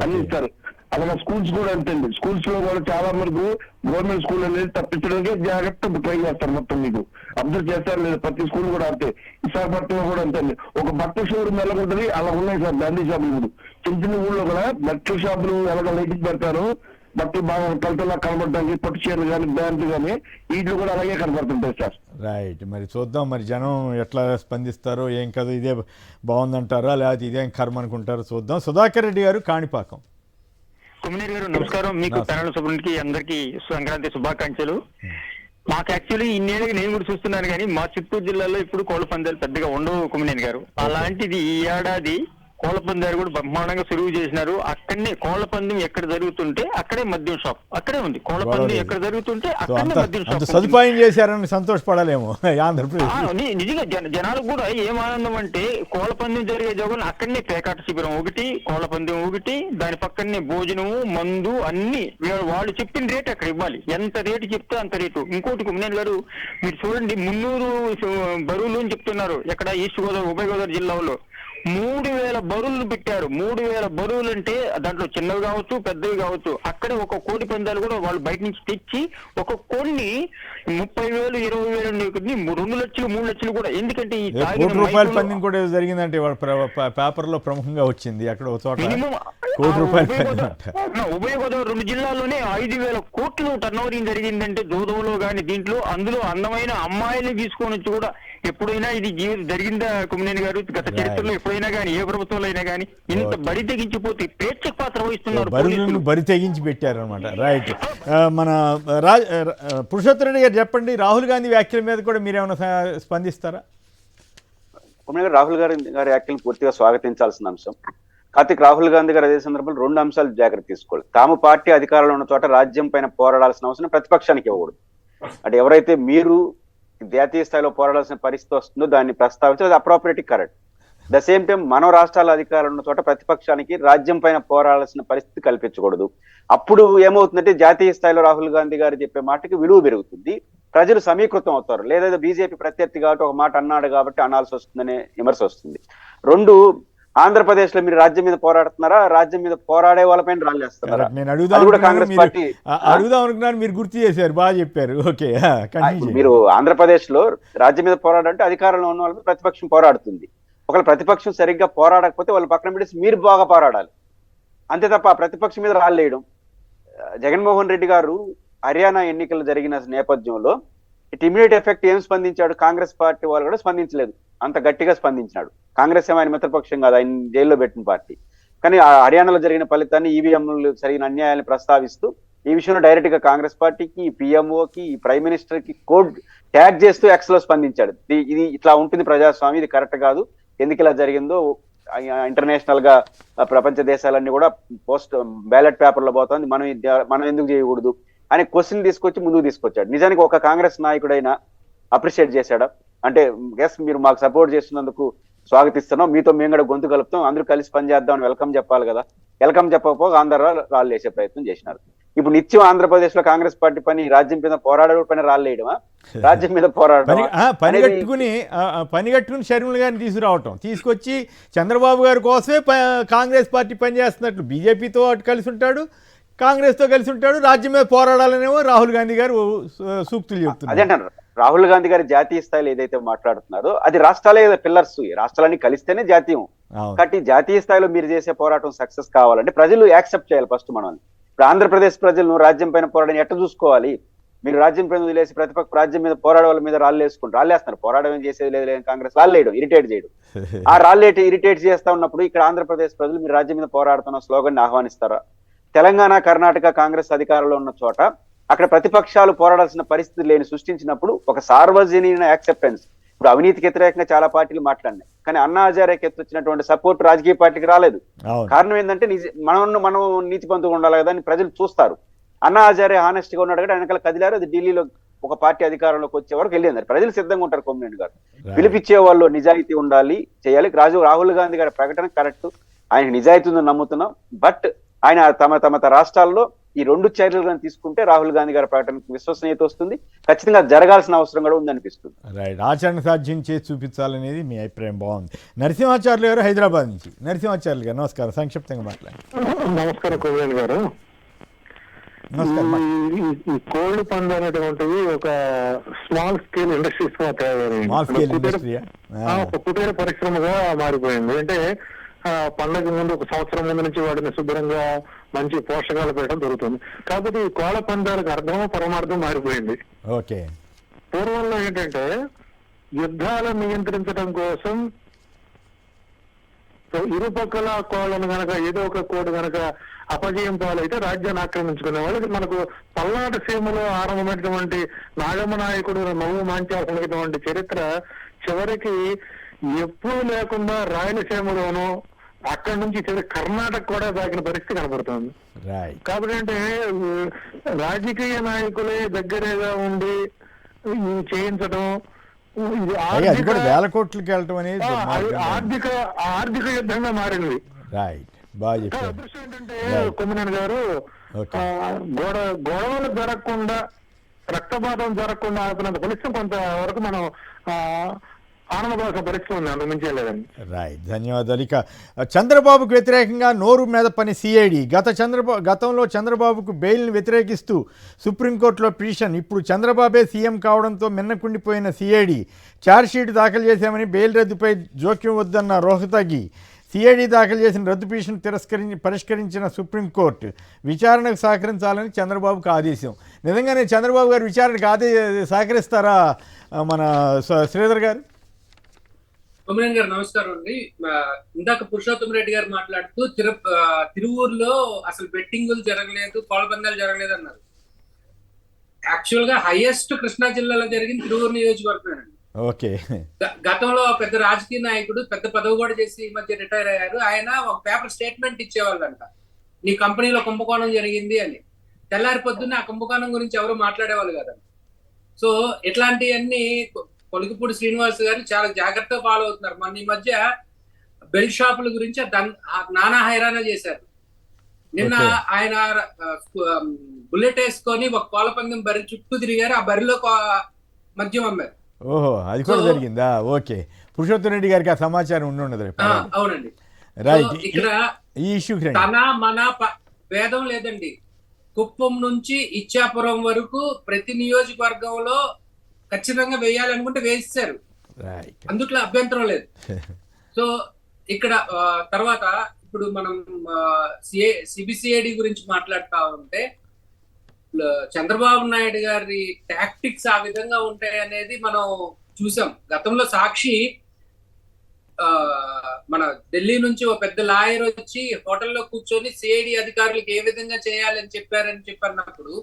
అన్ని ఇస్తారు. అలాగే స్కూల్స్ కూడా అంతేండి. స్కూల్స్ లో కూడా చాలా వరకు గవర్నమెంట్ స్కూల్ అనేది తప్పించడానికి జాగ్రత్త ట్రై చేస్తారు. మొత్తం మీకు అబ్జర్వ్ చేస్తారు లేదు, ప్రతి స్కూల్ కూడా అంతే. విశాఖపట్నంలో కూడా అంతే. ఒక బట్టల షోరూమ్ ఎలా ఉంటుంది అలా ఉన్నాయి సార్. గాంధీ షాపులు కూడా చిన్న చిన్న ఊళ్ళో కూడా బట్టల షాపులు ఎలాగ లైటింగ్ పెడతారు, బట్టలు బాగా కలతలా కనబడటానికి, పట్టు చీరలు కానీ, బ్యాండ్లు కానీ వీటిలో కూడా అలాగే కనబడుతుంటాయి సార్. రైట్, మరి చూద్దాం మరి జనం ఎట్లా స్పందిస్తారో. ఏం కదా ఇదే బాగుందంటారా లేకపోతే ఇదేం కర్మ అనుకుంటారో చూద్దాం. సుధాకర్ రెడ్డి గారు, కాణిపాకం. కుమ్మనీర్ గారు నమస్కారం. మీకు ప్యానల్ సభ్యులకి అందరికీ సంక్రాంతి శుభాకాంక్షలు. మాకు యాక్చువల్లీ ఇన్నేళ్ళకి నేను కూడా చూస్తున్నాను కానీ మా చిత్తూరు జిల్లాలో ఇప్పుడు కోళ్ల పందాలు పెద్దగా ఉండవు కుమ్మనీర్ గారు. అలాంటిది ఈ ఏడాది కోళ్ల పందాలు కూడా బ్రహ్మాండంగా సులువు చేసినారు. అక్కడనే కోళ్ల పందెం ఎక్కడ జరుగుతుంటే అక్కడే మద్యం షాప్ అక్కడే ఉంది. కోళ్ల పందెం ఎక్కడ జరుగుతుంటే అక్కడే మద్యం షాప్. సదుపాయం చేశారని సంతోషపడాలేమో ఆంధ్రప్రదేశ్. నిజంగా జనాలకు కూడా ఏం ఆనందం అంటే కోళ్ల పందెం జరిగే జగన్ అక్కడనే పేకాట శిబిరం ఒకటి, కోళ్ల పందెం ఒకటి, దాని పక్కనే భోజనము, మందు అన్ని వాళ్ళు చెప్పిన రేట్ అక్కడ ఇవ్వాలి. ఎంత రేటు చెప్తే అంత రేటు. ఇంకోటి కుమ్మనేని గారు మీరు చూడండి, 300 బరువులు అని చెప్తున్నారు. ఎక్కడ ఈస్ట్ గోదావరి, ఉభయ గోదావరి జిల్లాలో 3000 బరువులు పెట్టారు. 3000 బరువులు అంటే దాంట్లో చిన్నవి కావచ్చు, పెద్దవి కావచ్చు. అక్కడే ఒక కోడి పందాలు కూడా వాళ్ళు బయట నుంచి తెచ్చి ఒక కోడిని 30,000, 20,000, 2 లక్షలు, 3 లక్షలు కూడా. ఎందుకంటే ఈ ₹1,00,000 పందెం కూడా జరిగిందంటే పేపర్ లో ప్రముఖంగా వచ్చింది. అక్కడ ఒక చోట ఉభయ గోదావరి 2 జిల్లాల్లోనే 5,000 కోట్లు టర్న్ ఓవరింగ్ జరిగిందంటే జోదంలో గానీ దీంట్లో. అందులో అందమైన అమ్మాయిని తీసుకొని వచ్చి కూడా ఎప్పుడైనా ఇది జరిగిందా కుమ్మనేని గారు? గత చరిత్రలో ఎప్పుడైనా కానీ ఏ ప్రభుత్వంలో అయినా కానీ ఇంత బరి తెగించిపోతే ప్రేక్షక పాత్ర వహిస్తున్నారు, బరి తెగించి పెట్టారు అనమాట. రైట్, మన పురుషోత్తమ రెడ్డి గారు చెప్పండి, రాహుల్ గాంధీ వ్యాఖ్యల మీద కూడా మీరేమైనా స్పందిస్తారా? రాహుల్ గారి వ్యాఖ్యలను పూర్తిగా స్వాగతించాల్సిన అంశం. కార్తీక్, రాహుల్ గాంధీ గారు అదే సందర్భంలో 2 అంశాలు జాగ్రత్త తీసుకోవాలి. తాము పార్టీ అధికారంలో ఉన్న చోట రాజ్యం పైన పోరాడాల్సిన అవసరం ప్రతిపక్షానికి ఇవ్వకూడదు. అంటే ఎవరైతే మీరు జాతీయ స్థాయిలో పోరాడాల్సిన పరిస్థితి వస్తుందో దాన్ని ప్రస్తావించి appropriate correct. The same time మనం రాష్ట్రాల అధికారంలో ఉన్న చోట ప్రతిపక్షానికి రాజ్యం పైన పోరాడాల్సిన పరిస్థితి కల్పించకూడదు. అప్పుడు ఏమవుతుందంటే జాతీయ స్థాయిలో రాహుల్ గాంధీ గారు చెప్పే మాటకి విలువ పెరుగుతుంది, ప్రజలు సమీకృతం అవుతారు. లేదా బీజేపీ ప్రత్యర్థి కాబట్టి ఒక మాట అన్నాడు కాబట్టి అనాల్సి వస్తుందనే విమర్శ వస్తుంది. 2, ఆంధ్రప్రదేశ్ లో మీరు రాజ్యం మీద పోరాడుతున్నారా, రాజ్యం మీద పోరాడే వాళ్ళపైన రాళ్ళేస్తున్నారా? కాంగ్రెస్ పార్టీ అడుగుదాం అనుకున్నాను, మీరు గుర్తు చేశారు, బాగా చెప్పారు. ఓకే, మీరు ఆంధ్రప్రదేశ్ లో రాజ్యం మీద పోరాడంటే అధికారంలో ఉన్న వాళ్ళ ప్రతిపక్షం పోరాడుతుంది. ఒకవేళ ప్రతిపక్షం సరిగ్గా పోరాడకపోతే వాళ్ళు పక్కన పెట్టి మీరు బాగా పోరాడాలి, అంతే తప్ప ప్రతిపక్షం మీద రాళ్ళేయడం. జగన్మోహన్ రెడ్డి గారు హర్యానా ఎన్నికలు జరిగిన నేపథ్యంలో ఇమీడియట్ ఎఫెక్ట్ ఏం స్పందించాడు? కాంగ్రెస్ పార్టీ వాళ్ళు కూడా స్పందించలేదు, అంత గట్టిగా స్పందించినాడు. కాంగ్రెస్ ఏమైనా మిత్రపక్షం కాదు, ఆయన జైల్లో పెట్టిన పార్టీ. కానీ ఆ హర్యానాలో జరిగిన ఫలితాన్ని, ఈవీఎంలు జరిగిన అన్యాయాన్ని ప్రస్తావిస్తూ ఈ విషయంలో డైరెక్ట్ గా కాంగ్రెస్ పార్టీకి, పిఎంఓకి, ప్రైమ్ మినిస్టర్ కి ట్యాగ్ చేస్తూ ఎక్స్ లో స్పందించాడు. ఇది ఇట్లా ఉంటుంది ప్రజాస్వామ్యం, ఇది కరెక్ట్ కాదు, ఎందుకు ఇలా జరిగిందో ఇంటర్నేషనల్ గా ప్రపంచ దేశాలన్నీ కూడా పోస్ట్ బ్యాలెట్ పేపర్ లో పోతుంది, మనం ఎందుకు చేయకూడదు అనే క్వశ్చన్ తీసుకొచ్చి ముందుకు తీసుకొచ్చాడు. నిజానికి ఒక కాంగ్రెస్ నాయకుడైనా అప్రిషియేట్ చేశాడా అంటే, ఎస్ మీరు మాకు సపోర్ట్ చేస్తున్నందుకు స్వాగతిస్తున్నాం, మీతో మేము కూడా గొంతు కలుపుతాం, అందరూ కలిసి పనిచేద్దాం, వెల్కమ్ చెప్పాలి కదా. వెల్కమ్ చెప్పకపోగా ఆంధ్ర రాళ్ళు వేసే ప్రయత్నం చేసినారు. ఇప్పుడు నిత్యం ఆంధ్రప్రదేశ్ లో కాంగ్రెస్ పార్టీ పని రాజ్యం మీద పోరాడడం పైన రాళ్ళు వేయడమా, రాజ్యం మీద పోరాడడం, పనిగట్టుకుని షర్మిల గారిని తీసుకొచ్చి చంద్రబాబు గారి కోసమే కాంగ్రెస్ పార్టీ పనిచేస్తున్నట్లు బీజేపీతో అటు కలిసి ఉంటాడు, కాంగ్రెస్ తో కలిసి ఉంటాడు, రాజ్యం మీద పోరాడాలనేమో రాహుల్ గాంధీ గారు సూక్తులు చెప్తున్నారు. అదేంటారు రాహుల్ గాంధీ గారి జాతీయ స్థాయిలో ఏదైతే మాట్లాడుతున్నారో అది రాష్ట్రాలే పిల్లర్స్, రాష్ట్రాలన్నీ కలిస్తేనే జాతీయం. కాబట్టి జాతీయ స్థాయిలో మీరు చేసే పోరాటం సక్సెస్ కావాలంటే ప్రజలు యాక్సెప్ట్ చేయాలి ఫస్ట్ మనల్ని. ఇప్పుడు ఆంధ్రప్రదేశ్ ప్రజలను రాజ్యం పైన పోరాడని ఎట్లా చూసుకోవాలి? మీరు రాజ్యం పైన వదిలేసి ప్రతిపక్ష రాజ్యం మీద పోరాడే వాళ్ళ మీద రాళ్ళేస్తున్నారు. పోరాటం ఏం చేసేది లేదు, కాంగ్రెస్ రాళ్ళేయడం, ఇరిటేట్ చేయడం. ఆ రాళ్ళేటి ఇరిటేట్ చేస్తా ఉన్నప్పుడు ఇక్కడ ఆంధ్రప్రదేశ్ ప్రజలు మీరు రాజ్యం మీద పోరాడుతున్న స్లోగన్ ఆహ్వానిస్తారా? తెలంగాణ, కర్ణాటక కాంగ్రెస్ అధికారంలో ఉన్న చోట అక్కడ ప్రతిపక్షాలు పోరాడాల్సిన పరిస్థితి లేని సృష్టించినప్పుడు ఒక సార్వజనీన యాక్సెప్టెన్స్. ఇప్పుడు అవినీతికి వ్యతిరేకంగా చాలా పార్టీలు మాట్లాడినాయి, కానీ అన్నా హజారేకి వచ్చినటువంటి సపోర్ట్ రాజకీయ పార్టీకి రాలేదు. కారణం ఏంటంటే మనం నీతిపంతుగా ఉండాలి కదా అని ప్రజలు చూస్తారు. అన్నా హజారే హానెస్ట్ గా ఉన్నాడు కదా, వెనకాల కదిలారు. అది ఢిల్లీలో ఒక పార్టీ అధికారంలోకి వచ్చే వరకు వెళ్ళింది. ప్రజలు సిద్ధంగా ఉంటారు. కొమ్మినేని గారు పిలిపించే వాళ్ళు నిజాయితీ ఉండాలి, చేయాలి. రాహుల్ గాంధీ గారి ప్రకటన కరెక్ట్, ఆయన నిజాయితీ ఉందని నమ్ముతున్నాం. బట్ ఆయన తమ రాష్ట్రాల్లో ఈ 2 చర్యలను తీసుకుంటే రాహుల్ గాంధీ గారి ప్రకటనకు విశ్వసనీయత వస్తుంది. ఖచ్చితంగా జరగాల్సిన అవసరం కూడా ఉందనిపిస్తుంది. రైట్, ఆచరణ సాధ్యం చేసి చూపించాలనేది మీ అభిప్రాయం. బాగుంది. నరసింహాచార్యులు గారు హైదరాబాద్ నుంచి. నరసింహాచార్యులు గారు నమస్కారం, సంక్షిప్తంగా మాట్లాడండి. నమస్కారం కోవింద్ గారు. కోళ్ల పండు అనేటువంటిది ఒక స్మాల్ స్కేల్ ఇండస్ట్రీస్ గా తయారైంది, ఒక కుటీర పరిశ్రమగా మారిపోయింది. అంటే పండగ ముందు ఒక సంవత్సరం ముందు నుంచి వాటిని శుభ్రంగా మంచి పోషకాలు పెట్టడం జరుగుతుంది. కాకపోతే ఈ కోళ్ల పందాలకు అర్థం పరమార్థం మారిపోయింది. ఓకే, పూర్వంలో ఏంటంటే యుద్ధాలను నియంత్రించడం కోసం ఇరుపక్కల కోళ్లను గనక ఏదో ఒక కోడి గనక అపజయం పాలైతే రాజ్యాన్ని ఆక్రమించుకునే వాళ్ళు. మనకు పల్నాటి సీమలో ఆరంభమైనటువంటి నాగమ్మ నాయకుడు నవ్వు మాంచాల్సినటువంటి చరిత్ర చివరికి ఎప్పుడూ లేకుండా రాయలసీమలోనూ అక్కడి నుంచి కర్ణాటక కూడా సాగిన పరిస్థితి కనబడుతుంది. కాబట్టి అంటే రాజకీయ నాయకులే దగ్గరగా ఉండి చేయించడం, ఆర్థిక యుద్ధంగా మారింది. అదృష్టం ఏంటంటే కొమ్మినేని గారు గొడవలు జరగకుండా, రక్తపాతం జరగకుండా ఆపినంత ఫలితం కొంతవరకు మనం ఆనందపడాల్సిన పరిస్థితి ఉంది, అందుకు మించి లేదండి. రైట్, ధన్యవాదాలు. ఇక చంద్రబాబుకు వ్యతిరేకంగా నోరు మీద పని సిఐడి. గతంలో చంద్రబాబుకు బెయిల్ని వ్యతిరేకిస్తూ సుప్రీంకోర్టులో పిటిషన్. ఇప్పుడు చంద్రబాబే సీఎం కావడంతో మిన్నకుండిపోయిన సిఐడి ఛార్జ్షీట్ దాఖలు చేశామని బెయిల్ రద్దుపై జోక్యం వద్దన్న రోహతగి. సిఐడి దాఖలు చేసిన రద్దు పిటిషన్ పరిష్కరించిన సుప్రీంకోర్టు విచారణకు సహకరించాలని చంద్రబాబుకు ఆదేశం. నిజంగానే చంద్రబాబు గారు విచారణకు సహకరిస్తారా మన శ్రీధర్ గారు? కొమ్మినేని గారు నమస్కారం అండి. ఇందాక పురుషోత్తం రెడ్డి గారు మాట్లాడుతూ తిరువూరులో అసలు బెట్టింగులు జరగలేదు, కోళ్ళపందాలు జరగలేదు అన్నారు. యాక్చువల్ గా హైయెస్ట్ కృష్ణా జిల్లాలో జరిగింది తిరువూరు నియోజకవర్గమేనండి. ఓకే, గతంలో పెద్ద రాజకీయ నాయకుడు, పెద్ద పదవి కూడా చేసి ఈ మధ్య రిటైర్ అయ్యారు. ఆయన ఒక పేపర్ స్టేట్మెంట్ ఇచ్చేవాళ్ళంట, నీ కంపెనీలో కుంభకోణం జరిగింది అని. తెల్లారి పొద్దున్న ఆ కుంభకోణం గురించి ఎవరు మాట్లాడేవాళ్ళు కదండి. సో ఇట్లాంటివన్నీ కొలికిపూడి శ్రీనివాస్ గారు చాలా జాగ్రత్తగా ఫాలో అవుతున్నారు. మన ఈ మధ్య బెల్ట్ షాపుల గురించి నానా హైరానా చేశారు. నిన్న ఆయన బుల్లెట్ వేసుకొని ఒక కోళ్ళ పందెం బరి చుట్టూ తిరిగారు, ఆ బరిలో మద్యం అమ్మారు. ఓహో, అది కూడా జరిగిందా? ఓకే, పురుషోత్తం రెడ్డి గారికి ఆ సమాచారం ఉండదు. అవునండి. ఇక్కడ ఈ ఇష్యూ మన భేదం లేదండి. కుప్పం నుంచి ఇచ్చాపురం వరకు ప్రతి నియోజకవర్గంలో ఖచ్చితంగా వేయాలనుకుంటే వేస్తారు, అందుట్లో అభ్యంతరం లేదు. సో ఇక్కడ తర్వాత ఇప్పుడు మనం సిబిసిఐడి గురించి మాట్లాడుతా ఉంటే చంద్రబాబు నాయుడు గారి టాక్టిక్స్ ఆ విధంగా ఉంటాయి అనేది మనం చూసాం. గతంలో సాక్షి మన ఢిల్లీ నుంచి ఒక పెద్ద లాయర్ వచ్చి హోటల్లో కూర్చొని సిఐడి అధికారులకు ఏ విధంగా చేయాలని చెప్పారని చెప్పన్నప్పుడు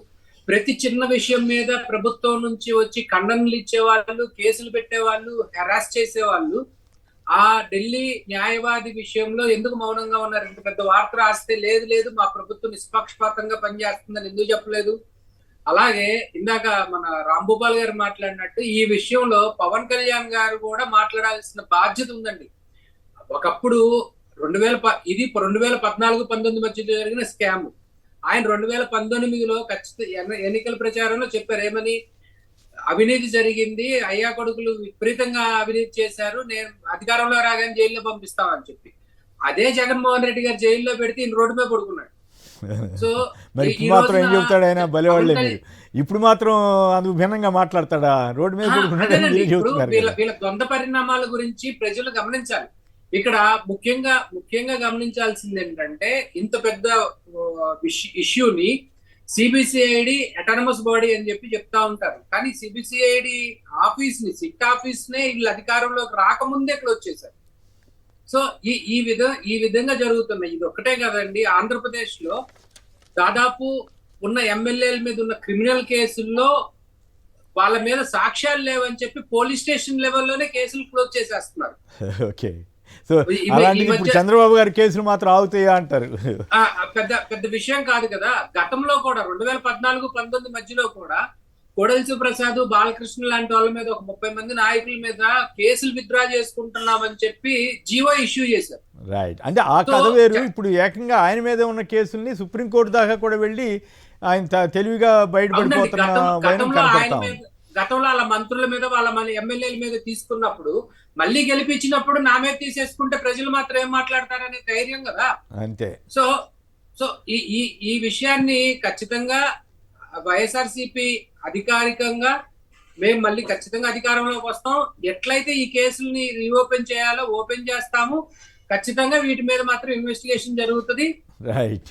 ప్రతి చిన్న విషయం మీద ప్రభుత్వం నుంచి వచ్చి ఖండనలు ఇచ్చేవాళ్ళు, కేసులు పెట్టేవాళ్ళు, హెరాస్ చేసేవాళ్ళు ఆ ఢిల్లీ న్యాయవాది విషయంలో ఎందుకు మౌనంగా ఉన్నారు? ఇంత పెద్ద వార్త రాస్తే లేదు మా ప్రభుత్వం నిష్పక్షపాతంగా పనిచేస్తుందని ఎందుకు చెప్పలేదు? అలాగే ఇందాక మన రాంభూపాల్ గారు మాట్లాడినట్టు ఈ విషయంలో పవన్ కళ్యాణ్ గారు కూడా మాట్లాడాల్సిన బాధ్యత ఉందండి. ఒకప్పుడు 2014-19 మధ్యలో జరిగిన స్కామ్, ఆయన 2019లో ఖచ్చితంగా ఎన్నికల ప్రచారంలో చెప్పారు ఏమని, అవినీతి జరిగింది, అయ్యా కొడుకులు విపరీతంగా అవినీతి చేశారు, నేను అధికారంలో రాగానే జైల్లో పంపిస్తామని చెప్పి. అదే జగన్మోహన్ రెడ్డి గారు జైల్లో పెడితే ఈయన రోడ్డు మీద పడుకున్నాడు. సో మరి ఇప్పుడు మాత్రం ఏం చెబుతాడు ఆయన? బలివాళ్లే మీరు. ఇప్పుడు మాత్రం అందుకు భిన్నంగా మాట్లాడతాడా? రోడ్డు మీద పడుకున్నాడు. వీళ్ళ ద్వంద్వ పరిణామాల గురించి ప్రజలు గమనించాలి. ఇక్కడ ముఖ్యంగా గమనించాల్సింది ఏంటంటే, ఇంత పెద్ద ఇష్యూని సిబిసిఐడి అటానమస్ బాడీ అని చెప్పి చెప్తా ఉంటారు, కానీ సిబిసిఐడి ఆఫీస్ ని, సిట్ ఆఫీస్ నే వీళ్ళు అధికారంలోకి రాకముందే క్లోజ్ చేశారు. సో ఈ విధంగా జరుగుతున్నాయి. ఇది ఒక్కటే కదండి, ఆంధ్రప్రదేశ్ లో దాదాపు ఉన్న ఎమ్మెల్యేల మీద ఉన్న క్రిమినల్ కేసుల్లో వాళ్ళ మీద సాక్ష్యాలు లేవని చెప్పి పోలీస్ స్టేషన్ లెవెల్లోనే కేసులు క్లోజ్ చేసేస్తున్నారు. ఓకే, సో అలాంటిది ఇప్పుడు చంద్రబాబు గారి కేసులు మాత్రం ఆగుతాయా అంటారు? పెద్ద విషయం కాదు కదా. గతంలో కూడా 2014-19 మధ్యలో కూడా కోడెల శివప్రసాద్, బాలకృష్ణ లాంటి వాళ్ళ మీద ఒక 30 మంది నాయకుల మీద కేసులు విత్డ్రా చేసుకుంటున్నామని చెప్పి జీవో ఇష్యూ చేశారు. రైట్, అంటే ఆ కథ వేరు. ఇప్పుడు ఏకంగా ఆయన మీద ఉన్న కేసుల్ని సుప్రీంకోర్టు దాకా కూడా వెళ్ళి ఆయన తెలివిగా బయటపడిపోతున్న గతంలో వాళ్ళ మంత్రుల మీద, వాళ్ళ ఎమ్మెల్యేల మీద తీసుకున్నప్పుడు మళ్ళీ గెలిపించినప్పుడు నా మీద తీసేసుకుంటే ప్రజలు మాత్రం ఏం మాట్లాడతారనే ధైర్యం కదా. అంతే. సో ఈ విషయాన్ని ఖచ్చితంగా వైఎస్ఆర్సీపీ అధికారికంగా మేము మళ్ళీ ఖచ్చితంగా అధికారంలోకి వస్తాం, ఎట్లయితే ఈ కేసుల్ని రీఓపెన్ చేయాలో ఓపెన్ చేస్తాము, ఖచ్చితంగా వీటి మీద మాత్రం ఇన్వెస్టిగేషన్ జరుగుతుంది.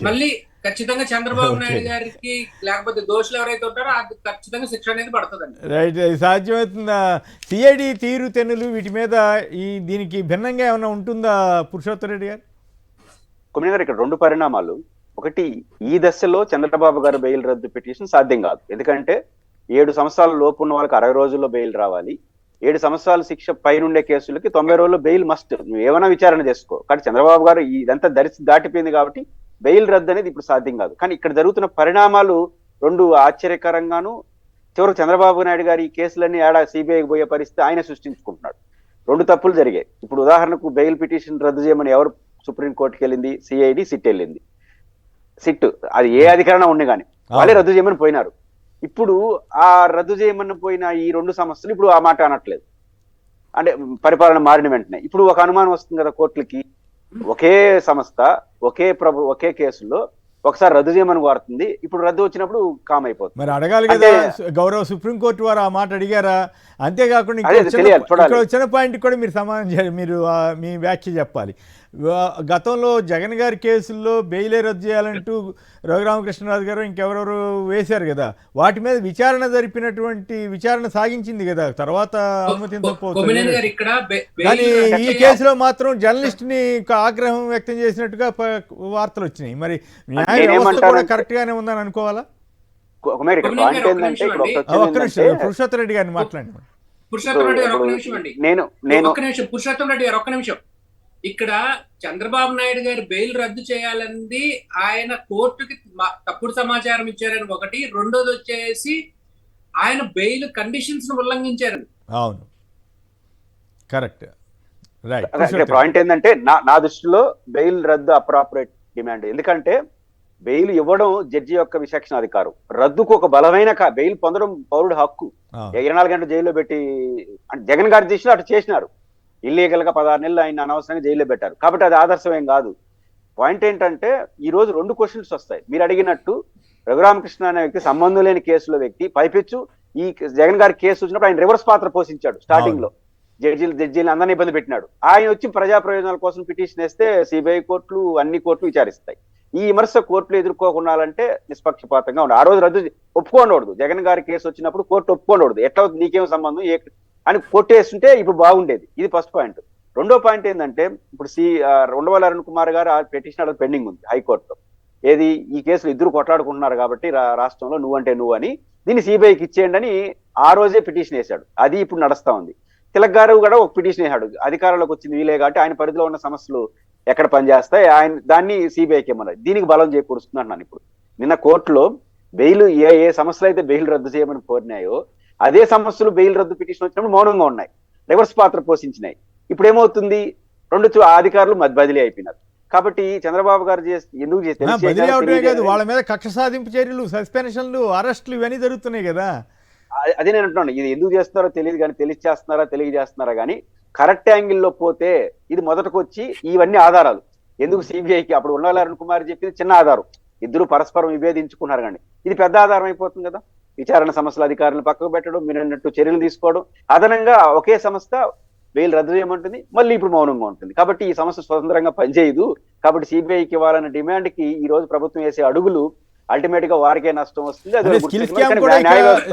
మళ్ళీ ఖచ్చితంగా చంద్రబాబు నాయుడు గారికి లేకపోతే దోషులు ఎవరైతే ఉంటారో ఖచ్చితంగా శిక్ష అనేది పడుతుందండి. రైట్, సాధ్యమవుతుందా? సిఐడి తీరు తెన్నులు వీటి మీద దీనికి భిన్నంగా ఏమైనా ఉంటుందా పురుషోత్తమ్ రెడ్డి గారు? కొమ్మినేని గారు, ఇక్కడ 2 పరిణామాలు. ఒకటి, ఈ దశలో చంద్రబాబు గారు బెయిల్ రద్దు పిటిషన్ సాధ్యం కాదు. ఎందుకంటే 7 సంవత్సరాల లోపు ఉన్న వాళ్ళకి 60 రోజుల్లో బెయిల్ రావాలి. 7 సంవత్సరాల శిక్ష పైనుండే కేసులకి 90 రోజుల్లో బెయిల్ మస్ట్. నువ్వు ఏమైనా విచారణ చేసుకో. కానీ చంద్రబాబు గారు ఇదంతా దాటిపోయింది కాబట్టి బెయిల్ రద్దు అనేది ఇప్పుడు సాధ్యం కాదు. కానీ ఇక్కడ జరుగుతున్న పరిణామాలు 2 ఆశ్చర్యకరంగాను, చివరికి చంద్రబాబు నాయుడు గారు ఈ కేసులన్నీ సిబిఐకి పోయే పరిస్థితి ఆయన సృష్టించుకుంటున్నాడు. 2 తప్పులు జరిగాయి. ఇప్పుడు ఉదాహరణకు బెయిల్ పిటిషన్ రద్దు చేయమని ఎవరు సుప్రీంకోర్టుకి వెళ్ళింది? సిఐడి, సిట్ వెళ్ళింది. సిట్ అది ఏ అధికారం ఉండే కానీ వాళ్ళే రద్దు చేయమని పోయినారు. ఇప్పుడు ఆ రద్దు చేయమని పోయిన ఈ 2 సంస్థలు ఇప్పుడు ఆ మాట అనట్లేదు. అంటే పరిపాలన మారిన వెంటనే ఇప్పుడు ఒక అనుమానం వస్తుంది కదా కోర్టులకి, ఒకే సంస్థ ఒకే కేసులో ఒకసారి రద్దు చేయమని కోరుతుంది, ఇప్పుడు రద్దు వచ్చినప్పుడు కామ్ అయిపోతుంది. మరి అడగాలి కదా, గౌరవ సుప్రీంకోర్టు వారు ఆ మాట అడిగారా? అంతేకాకుండా చిన్న పాయింట్ కూడా మీరు సమాధానం చేయాలి, మీరు మీ వ్యాఖ్య చెప్పాలి. గతంలో జగన్ గారి కేసుల్లో బెయిలే రద్దు చేయాలంటూ రఘురామకృష్ణరాజు గారు ఇంకెవరెవరు వేశారు కదా, వాటి మీద విచారణ సాగించింది కదా, తర్వాత అనుమతించకపోతుంది. కానీ ఈ కేసులో మాత్రం జర్నలిస్ట్ ని ఆగ్రహం వ్యక్తం చేసినట్టుగా వార్తలు వచ్చినాయి. మరి న్యాయ వ్యవస్థ కూడా కరెక్ట్ గానే ఉందని అనుకోవాలా? పురుషోత్తమ్ రెడ్డి గారిని మాట్లాడండి. పురుషోత్తమ్ రెడ్డి గారు ఒక్క నిమిషం. ఇక్కడ చంద్రబాబు నాయుడు గారు బెయిల్ రద్దు చేయాలంది ఆయన కోర్టుకి తప్పుడు సమాచారం ఇచ్చారని ఒకటి, రెండోది వచ్చేసి ఆయన బెయిల్ కండిషన్స్ ను ఉల్లంఘించారని. అవును, కరెక్ట్. పాయింట్ ఏంటంటే నా దృష్టిలో బెయిల్ రద్దు అప్రాపరేట్ డిమాండ్. ఎందుకంటే బెయిల్ ఇవ్వడం జడ్జి యొక్క విచక్షణ అధికారం, రద్దుకు ఒక బలమైన బెయిల్ పొందడం పౌరుడి హక్కు. 24 గంటలు జైల్లో పెట్టి జగన్ గారి దృష్టిలో అటు చేసినారు. ఇల్లీగల్ గా 16 నెలలు ఆయన అనవసరంగా జైల్లో పెట్టారు కాబట్టి అది ఆదర్శమేం కాదు. పాయింట్ ఏంటంటే ఈ రోజు 2 క్వశ్చన్స్ వస్తాయి. మీరు అడిగినట్టు రఘురామకృష్ణ అనే వ్యక్తి సంబంధం లేని కేసులో వ్యక్తి, పైపెచ్చు ఈ జగన్ గారి కేసు వచ్చినప్పుడు ఆయన రివర్స్ పాత్ర పోషించాడు. స్టార్టింగ్ లో జడ్జీలు అందరినీ ఇబ్బంది పెట్టినాడు. ఆయన వచ్చి ప్రజా ప్రయోజనాల కోసం పిటిషన్ వేస్తే సిబిఐ కోర్టులు అన్ని కోర్టులు విచారిస్తాయి. ఈ విమర్శ కోర్టులు ఎదుర్కోకుండాలంటే నిష్పక్షపాతంగా ఉండాలి. ఆ రోజు రద్దు ఒప్పుకోండకూడదు. జగన్ గారి కేసు వచ్చినప్పుడు కోర్టు ఒప్పుకోండకూడదు. ఎట్లా నీకేం సంబంధం అని కొట్టేస్తుంటే ఇప్పుడు బాగుండేది. ఇది ఫస్ట్ పాయింట్. రెండో పాయింట్ ఏంటంటే ఇప్పుడు ఉండవల్లి అరుణ్ కుమార్ గారు పిటిషన్ పెండింగ్ ఉంది హైకోర్టులో. ఏది ఈ కేసులు ఇద్దరు కొట్లాడుకుంటున్నారు కాబట్టి రాష్ట్రంలో నువ్వంటే నువ్వు అని దీన్ని సిబిఐకి ఇచ్చేయండి అని ఆ రోజే పిటిషన్ వేశాడు. అది ఇప్పుడు నడుస్తా ఉంది. తిలక్ గారు కూడా ఒక పిటిషన్ వేశాడు, అధికారంలోకి వచ్చింది వీలే కాబట్టి ఆయన పరిధిలో ఉన్న సమస్యలు ఎక్కడ పనిచేస్తాయి, ఆయన దాన్ని సిబిఐకి ఇమ్మన్నారు. దీనికి బలం చేకూరుస్తున్నాను. ఇప్పుడు నిన్న కోర్టులో బెయిల్ ఏ సమస్యలు అయితే బెయిల్ రద్దు చేయమని కోరినాయో అదే సమస్యలు బెయిల్ రద్దు పిటిషన్ వచ్చినప్పుడు మౌనంగా ఉన్నాయి, రివర్స్ పాత్ర పోషించినాయి. ఇప్పుడు ఏమవుతుంది, రెండు అధికారులు బదిలీ అయిపోయినారు. కాబట్టి చంద్రబాబు గారు ఎందుకు బదిలీ అవడమే కాదు, వాళ్ళ మీద కక్ష సాధింపు చర్యలు, సస్పెన్షన్లు, అరెస్టులు ఇవన్నీ జరుగుతున్నాయి కదా. అదే నేను అంటున్నాను, ఇది ఎందుకు చేస్తున్నారో తెలియదు కానీ తెలియజేస్తున్నారా కానీ కరెక్ట్ యాంగిల్లో పోతే ఇది మొదటకు వచ్చి ఇవన్నీ ఆధారాలు ఎందుకు సిబిఐకి అప్పుడు ఉన్నవాళ్ళు అరుణ్ కుమార్ చెప్పింది చిన్న ఆధారం, ఇద్దరు పరస్పరం విభేదించుకున్నారు కానీ ఇది పెద్ద ఆధారం అయిపోతుంది కదా. విచారణ సంస్థల అధికారులను పక్కకు పెట్టడం, మీరు అన్నట్టు చర్యలు తీసుకోవడం, అదనంగా ఒకే సంస్థ బెయిల్ రద్దు చేయమంటుంది, మళ్ళీ ఇప్పుడు మౌనంగా ఉంటుంది. కాబట్టి ఈ సంస్థ స్వతంత్రంగా పనిచేయదు. కాబట్టి సిబిఐకి ఇవ్వాలన్న డిమాండ్ కి ఈ రోజు ప్రభుత్వం వేసే అడుగులు అల్టిమేట్ గా వారికే నష్టం వస్తుంది.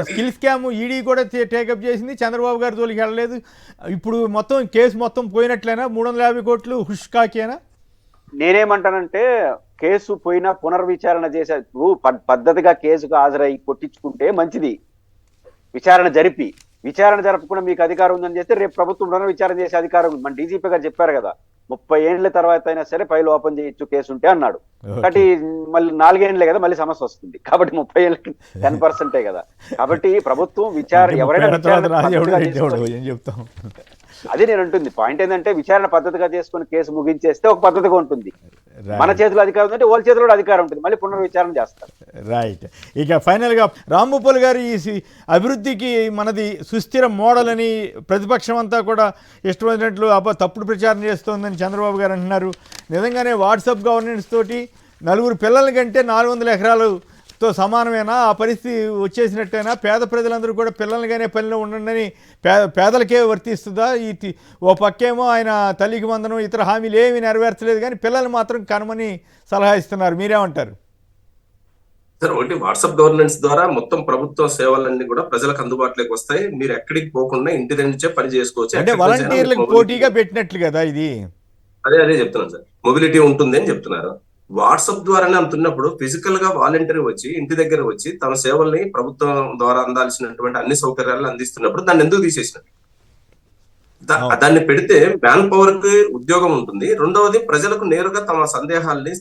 స్కిల్ స్కామ్ ఈడీ కూడా టేకప్ చేసింది, చంద్రబాబు గారి జోలికి వెళ్ళలేదు. ఇప్పుడు మొత్తం కేసు మొత్తం పోయినట్లేనా, 350 కోట్లు హుష్కాకేనా? నేనేమంటానంటే కేసు పోయినా పునర్విచారణ చేసే పద్ధతిగా కేసుకు హాజరై కొట్టించుకుంటే మంచిది. విచారణ జరపకుండా మీకు అధికారం ఉందని చేస్తే రేపు ప్రభుత్వం పునర్విచారణ చేసే అధికారం ఉంది. మన డీజీపీ గారు చెప్పారు కదా, 30 ఏళ్ల తర్వాత అయినా సరే ఫైల్ ఓపెన్ చేయొచ్చు కేసు ఉంటే అన్నాడు. కాబట్టి మళ్ళీ 4 ఏళ్లే కదా, మళ్ళీ సమస్య వస్తుంది. కాబట్టి 30 ఏళ్ళకి 10% కదా. కాబట్టి ప్రభుత్వం ఎవరైనా అదే నేను అంటుంది. పాయింట్ ఏంటంటే విచారణ పద్ధతిగా చేసుకుని కేసు ముగించేస్తే ఒక పద్ధతిగా ఉంటుంది. మన చేతిలో అధికారం ఉంటే వాళ్ళ చేతిలో అధికారం ఉంటుంది, మళ్ళీ పునర్విచారణ చేస్తారు. రైట్. ఇక ఫైనల్ గా రాంభూపాల్ గారు ఈ అభివృద్ధికి మనది సుస్థిర మోడల్ అని ప్రతిపక్షం అంతా కూడా ఇష్టమైనట్లు తప్పుడు ప్రచారం చేస్తోందని చంద్రబాబు గారు అంటున్నారు. నిజంగానే వాట్సాప్ గవర్నెన్స్ తోటి 4 పిల్లల కంటే 400 ఎకరాలతో సమానమేనా? ఆ పరిస్థితి వచ్చేసినట్టేనా? పేద ప్రజలందరూ కూడా పిల్లలుగానే పనిలో ఉండండి పేదలకే వర్తిస్తుందా? ఓ పక్కేమో ఆయన తల్లికి వందనం ఇతర హామీలు ఏమీ నెరవేర్చలేదు కానీ పిల్లలు మాత్రం కనమని సలహా ఇస్తున్నారు. మీరేమంటారు? సార్, ఒకటి వాట్సాప్ గవర్నెన్స్ ద్వారా మొత్తం ప్రభుత్వ సేవలన్నీ కూడా ప్రజలకు అందుబాటులోకి వస్తాయి. మీరు ఎక్కడికి పోకుండా ఇంటి నుంచే పని చేసుకోవచ్చు. అంటే వాలంటీర్లకు పోటీగా పెట్టినట్లు కదా ఇది. అదే చెప్తున్నాను సార్, మొబిలిటీ ఉంటుంది అని చెప్తున్నారు. వాట్సాప్ ద్వారానే అంటున్నప్పుడు ఫిజికల్ గా వాలంటీర్ వచ్చి ఇంటి దగ్గర వచ్చి తన సేవల్ని ప్రభుత్వం ద్వారా అందాల్సినటువంటి అన్ని సౌకర్యాలను అందిస్తున్నప్పుడు దాన్ని ఎందుకు తీసేసినట్టు? దాన్ని పెడితే మ్యాన్ పవర్ కి ఉద్యోగం ఉంటుంది. రెండవది ప్రజలకు నేరుగా తమ సందేహాల్ని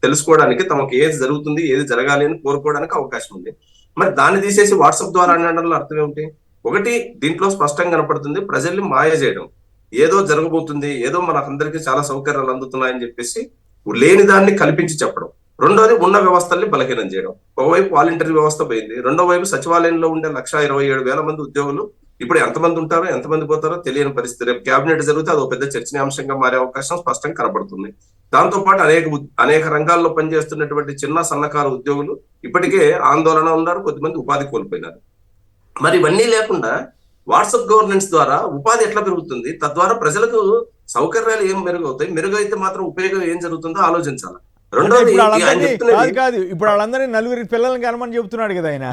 తెలుసుకోవడానికి, తమకు ఏది జరుగుతుంది ఏది జరగాలి అని కోరుకోవడానికి అవకాశం ఉంది. మరి దాన్ని తీసేసి వాట్సాప్ ద్వారా అనడంలో అర్థం ఏమిటి? ఒకటి, దీంట్లో స్పష్టంగా కనపడుతుంది ప్రజల్ని మాయ చేయడం, ఏదో జరగబోతుంది, ఏదో మనకందరికీ చాలా సౌకర్యాలు అందుతున్నాయని చెప్పేసి లేని దాన్ని కల్పించి చెప్పడం. రెండోది, ఉన్న వ్యవస్థల్ని బలహీనం చేయడం. ఒకవైపు వాలంటీర్ వ్యవస్థ పోయింది, రెండో వైపు సచివాలయంలో ఉండే 1,27,000 మంది ఉద్యోగులు ఇప్పుడు ఎంతమంది ఉంటారో ఎంతమంది పోతారో తెలియని పరిస్థితి. రేపు క్యాబినెట్ జరిగితే అది ఒక పెద్ద చర్చనీయాంశంగా మారే అవకాశం స్పష్టంగా కనబడుతుంది. దాంతో పాటు అనేక రంగాల్లో పనిచేస్తున్నటువంటి చిన్న సన్నకారు ఉద్యోగులు ఇప్పటికే ఆందోళన ఉన్నారు, కొద్దిమంది ఉపాధి కోల్పోయినారు. మరి ఇవన్నీ లేకుండా వాట్సాప్ గవర్నెన్స్ ద్వారా ఉపాధి ఎట్లా పెరుగుతుంది? తద్వారా ప్రజలకు సౌకర్యాలు ఏం మెరుగవుతాయి? మెరుగైతే మాత్రం ఉపయోగం ఏం జరుగుతుందో ఆలోచించాలి. రెండోది, కాదు ఇప్పుడు వాళ్ళందరినీ 4 పిల్లల్ని కనమని చెబుతున్నాడు కదా ఆయన.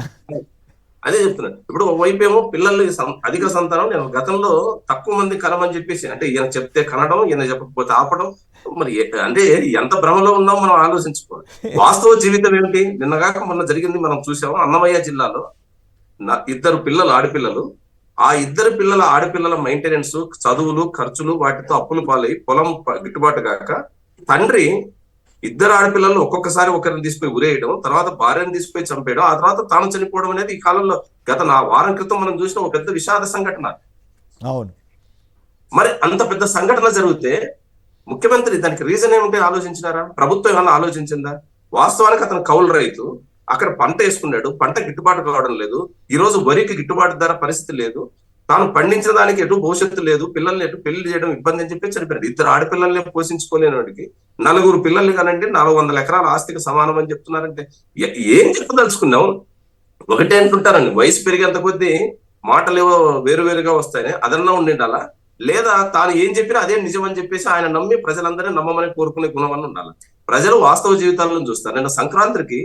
అదే చెప్తున్నాను. ఇప్పుడు ఒకవైపు ఏమో పిల్లలు అధిక సంతానం, నేను గతంలో తక్కువ మంది కనమని చెప్పేసి, అంటే ఈయన చెప్తే కనడం, ఈయన చెప్పకపోతే ఆపడం. మరి అంటే ఎంత భ్రమలో ఉన్నాం మనం ఆలోచించుకోవాలి. వాస్తవ జీవితం ఏమిటి? నిన్నగాక మొన్న జరిగింది మనం చూసాము. అన్నమయ్య జిల్లాలో 2 పిల్లలు ఆడపిల్లలు, ఆ 2 పిల్లల ఆడపిల్లల మెయింటెనెన్స్, చదువులు, ఖర్చులు, వాటితో అప్పులు పాలై పొలం గిట్టుబాటు కాక తండ్రి 2 ఆడపిల్లలు ఒక్కొక్కసారి ఒకరిని తీసుకుపోయి ఉరేయడం, తర్వాత భార్యను తీసుకుపోయి చంపేయడం, ఆ తర్వాత తాను చనిపోవడం అనేది ఈ కాలంలో గత వారం క్రితం మనం చూసిన ఒక పెద్ద విషాద సంఘటన. అవును. మరి అంత పెద్ద సంఘటన జరిగితే ముఖ్యమంత్రి దానికి రీజన్ ఏమిటి ఆలోచించినారా? ప్రభుత్వం ఏమన్నా ఆలోచించిందా? వాస్తవానికి అతను కౌలు రైతు, అక్కడ పంట వేసుకున్నాడు, పంట గిట్టుబాటు కావడం లేదు. ఈ రోజు వరికి గిట్టుబాటు ధర పరిస్థితి లేదు, తాను పండించిన దానికి ఎటు భవిష్యత్తు లేదు, పిల్లల్ని ఎటు పెళ్లి చేయడం ఇబ్బంది అని చెప్పి చనిపోయాడు. 2 ఆడపిల్లల్ని పోషించుకోలేని వాడికి 4 పిల్లల్ని కానండి 400 ఎకరాల ఆస్తికి సమానం అని చెప్తున్నారంటే ఏం చెప్పదలుచుకున్నాం? ఒకటే అంటుంటారండి, వయసు పెరిగేంత కొద్దీ మాటలు ఏవో వేరువేరుగా వస్తాయని అదన్నా ఉండాలా, లేదా తాను ఏం చెప్పినా అదే నిజం అని చెప్పేసి ఆయన నమ్మి ప్రజలందరినీ నమ్మమని కోరుకునే గుణం అని ఉండాలి. ప్రజలు వాస్తవ జీవితాలను చూస్తారు. నేను సంక్రాంతి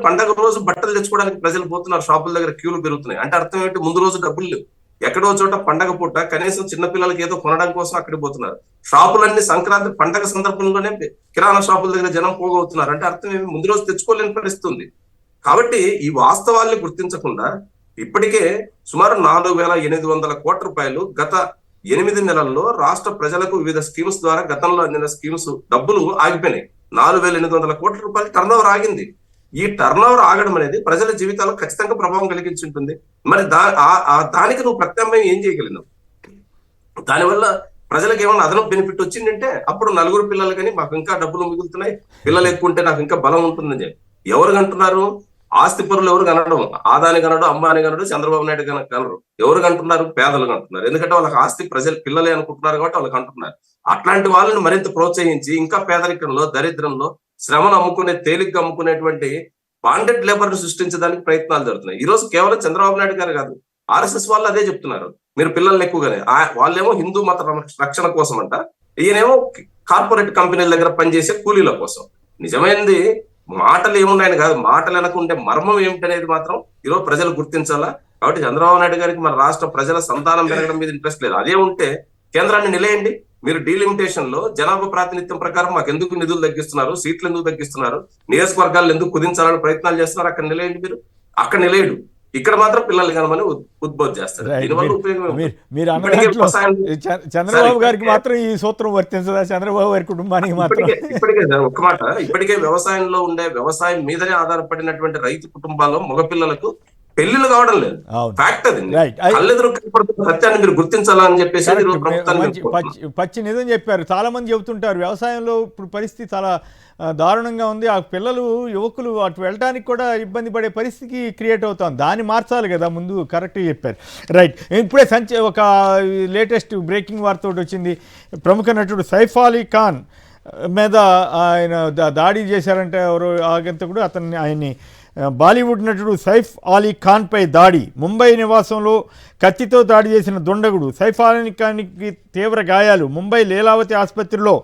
పండగ రోజు బట్టలు తెచ్చుకోవడానికి ప్రజలు పోతున్నారు, షాపుల దగ్గర క్యూలు పెరుగుతున్నాయి అంటే అర్థం ఏంటి? ముందు రోజు డబ్బులు లేవు. ఎక్కడో చోట పండగ పూట కనీసం చిన్నపిల్లలకి ఏదో కొనడం కోసం అక్కడికి పోతున్నారు. షాపులన్నీ సంక్రాంతి పండగ సందర్భంలోనే కిరాణా షాపుల దగ్గర జనం పోగవుతున్నారు. అంటే అర్థం ఏమి, ముందు రోజు తెచ్చుకోలేని పరిస్థితి ఉంది. కాబట్టి ఈ వాస్తవాల్ని గుర్తించకుండా ఇప్పటికే సుమారు 4,800 కోట్ల రూపాయలు గత 8 నెలల్లో రాష్ట్ర ప్రజలకు వివిధ స్కీమ్స్ ద్వారా గతంలో అందిన స్కీమ్స్ డబ్బులు ఆగిపోయినాయి. 4,800 కోట్ల రూపాయలు టర్న్ ఓవర్ ఆగింది. ఈ టర్న్ ఓవర్ ఆగడం అనేది ప్రజల జీవితాల్లో ఖచ్చితంగా ప్రభావం కలిగించి ఉంటుంది. మరి దానికి నువ్వు ప్రత్యామ్నాయం ఏం చేయగలిగినావు? దానివల్ల ప్రజలకు ఏమన్నా అదనపు బెనిఫిట్ వచ్చిందంటే అప్పుడు 4 పిల్లలు కానీ మాకు ఇంకా డబ్బులు మిగులుతున్నాయి, పిల్లలు ఎక్కువ ఉంటే నాకు ఇంకా బలం ఉంటుందని చెప్పి ఎవరు అంటున్నారు? ఆస్తి పరులు ఎవరు కనడం, ఆదాని కనడు, అంబానీ కనడు, చంద్రబాబు నాయుడు కనరు. ఎవరు అంటున్నారు? పేదలు అంటున్నారు. ఎందుకంటే వాళ్ళకి ఆస్తి ప్రజలు పిల్లలే అనుకుంటున్నారు కాబట్టి వాళ్ళకి అంటున్నారు. అట్లాంటి వాళ్ళని మరింత ప్రోత్సహించి ఇంకా పేదరికంలో, దరిద్రంలో, శ్రమను అమ్ముకునే, తేలిగ్గా అమ్ముకునేటువంటి బాండెడ్ లేబర్ ను సృష్టించడానికి ప్రయత్నాలు జరుగుతున్నాయి. ఈ రోజు కేవలం చంద్రబాబు నాయుడు గారు కాదు, ఆర్ఎస్ఎస్ వాళ్ళు అదే చెప్తున్నారు. మీరు పిల్లల్ని ఎక్కువగానే, వాళ్ళేమో హిందూ మత రక్షణ కోసం అంట, ఈయనేమో కార్పొరేట్ కంపెనీల దగ్గర పనిచేసే కూలీల కోసం. నిజమైనది మాటలు ఏమున్నాయని కాదు, మాటలు వెనకుండే మర్మం ఏమిటనేది మాత్రం ఈరోజు ప్రజలు గుర్తించాలా. కాబట్టి చంద్రబాబు నాయుడు గారికి మన రాష్ట్ర ప్రజల సంతానం పెరగడం మీద ఇంట్రెస్ట్ లేదు. అదే ఉంటే కేంద్రాన్ని నిలయండి. మీరు డీలిమిటేషన్ లో జనాభా ప్రాతినిధ్యం ప్రకారం మాకు ఎందుకు నిధులు తగ్గిస్తున్నారు, సీట్లు ఎందుకు తగ్గిస్తున్నారు, నియోజకవర్గాలు ఎందుకు కుదించాలని ప్రయత్నాలు చేస్తున్నారు, అక్కడ నిలయండి. మీరు అక్కడ నిలయడు, ఇక్కడ మాత్రం పిల్లలు కనమని ఉద్బోధ చేస్తారు. దీనివల్ల ఉపయోగం చంద్రబాబు గారికి మాత్రం ఈ సూత్రం వర్తించదా? చంద్రబాబు గారి కుటుంబానికి మాత్రం ఇప్పటికే ఒక్క మాట, ఇప్పటికే వ్యవసాయంలో ఉండే, వ్యవసాయం మీదనే ఆధారపడినటువంటి రైతు కుటుంబాల్లో మగపిల్లలకు పెళ్లిళ్ళు కావడం లేదు. ఫ్యాక్ట్ అది. కళ్ళెదురు సత్యాన్ని మీరు గుర్తించాలా అని చెప్పేసి పచ్చి నిజం చెప్పారు. చాలా మంది చెబుతుంటారు వ్యవసాయంలో ఇప్పుడు పరిస్థితి చాలా దారుణంగా ఉంది, ఆ పిల్లలు, యువకులు అటు వెళ్ళడానికి కూడా ఇబ్బంది పడే పరిస్థితి క్రియేట్ అవుతుంది. దాన్ని మార్చాలి కదా ముందు. కరెక్ట్గా చెప్పారు. రైట్. ఇప్పుడే ఒక లేటెస్ట్ బ్రేకింగ్ వార్త ఒకటి వచ్చింది. ప్రముఖ నటుడు సైఫ్ అలీ ఖాన్ మీద ఆయన దాడి చేశారంటే ఎవరో ఆగంతకుడు, ఆయన్ని బాలీవుడ్ నటుడు సైఫ్ అలీ ఖాన్పై దాడి. ముంబై నివాసంలో కత్తితో దాడి చేసిన దుండగుడు సైఫ్ అలీ ఖాన్కి తీవ్ర గాయాలు. ముంబై లీలావతి ఆసుపత్రిలో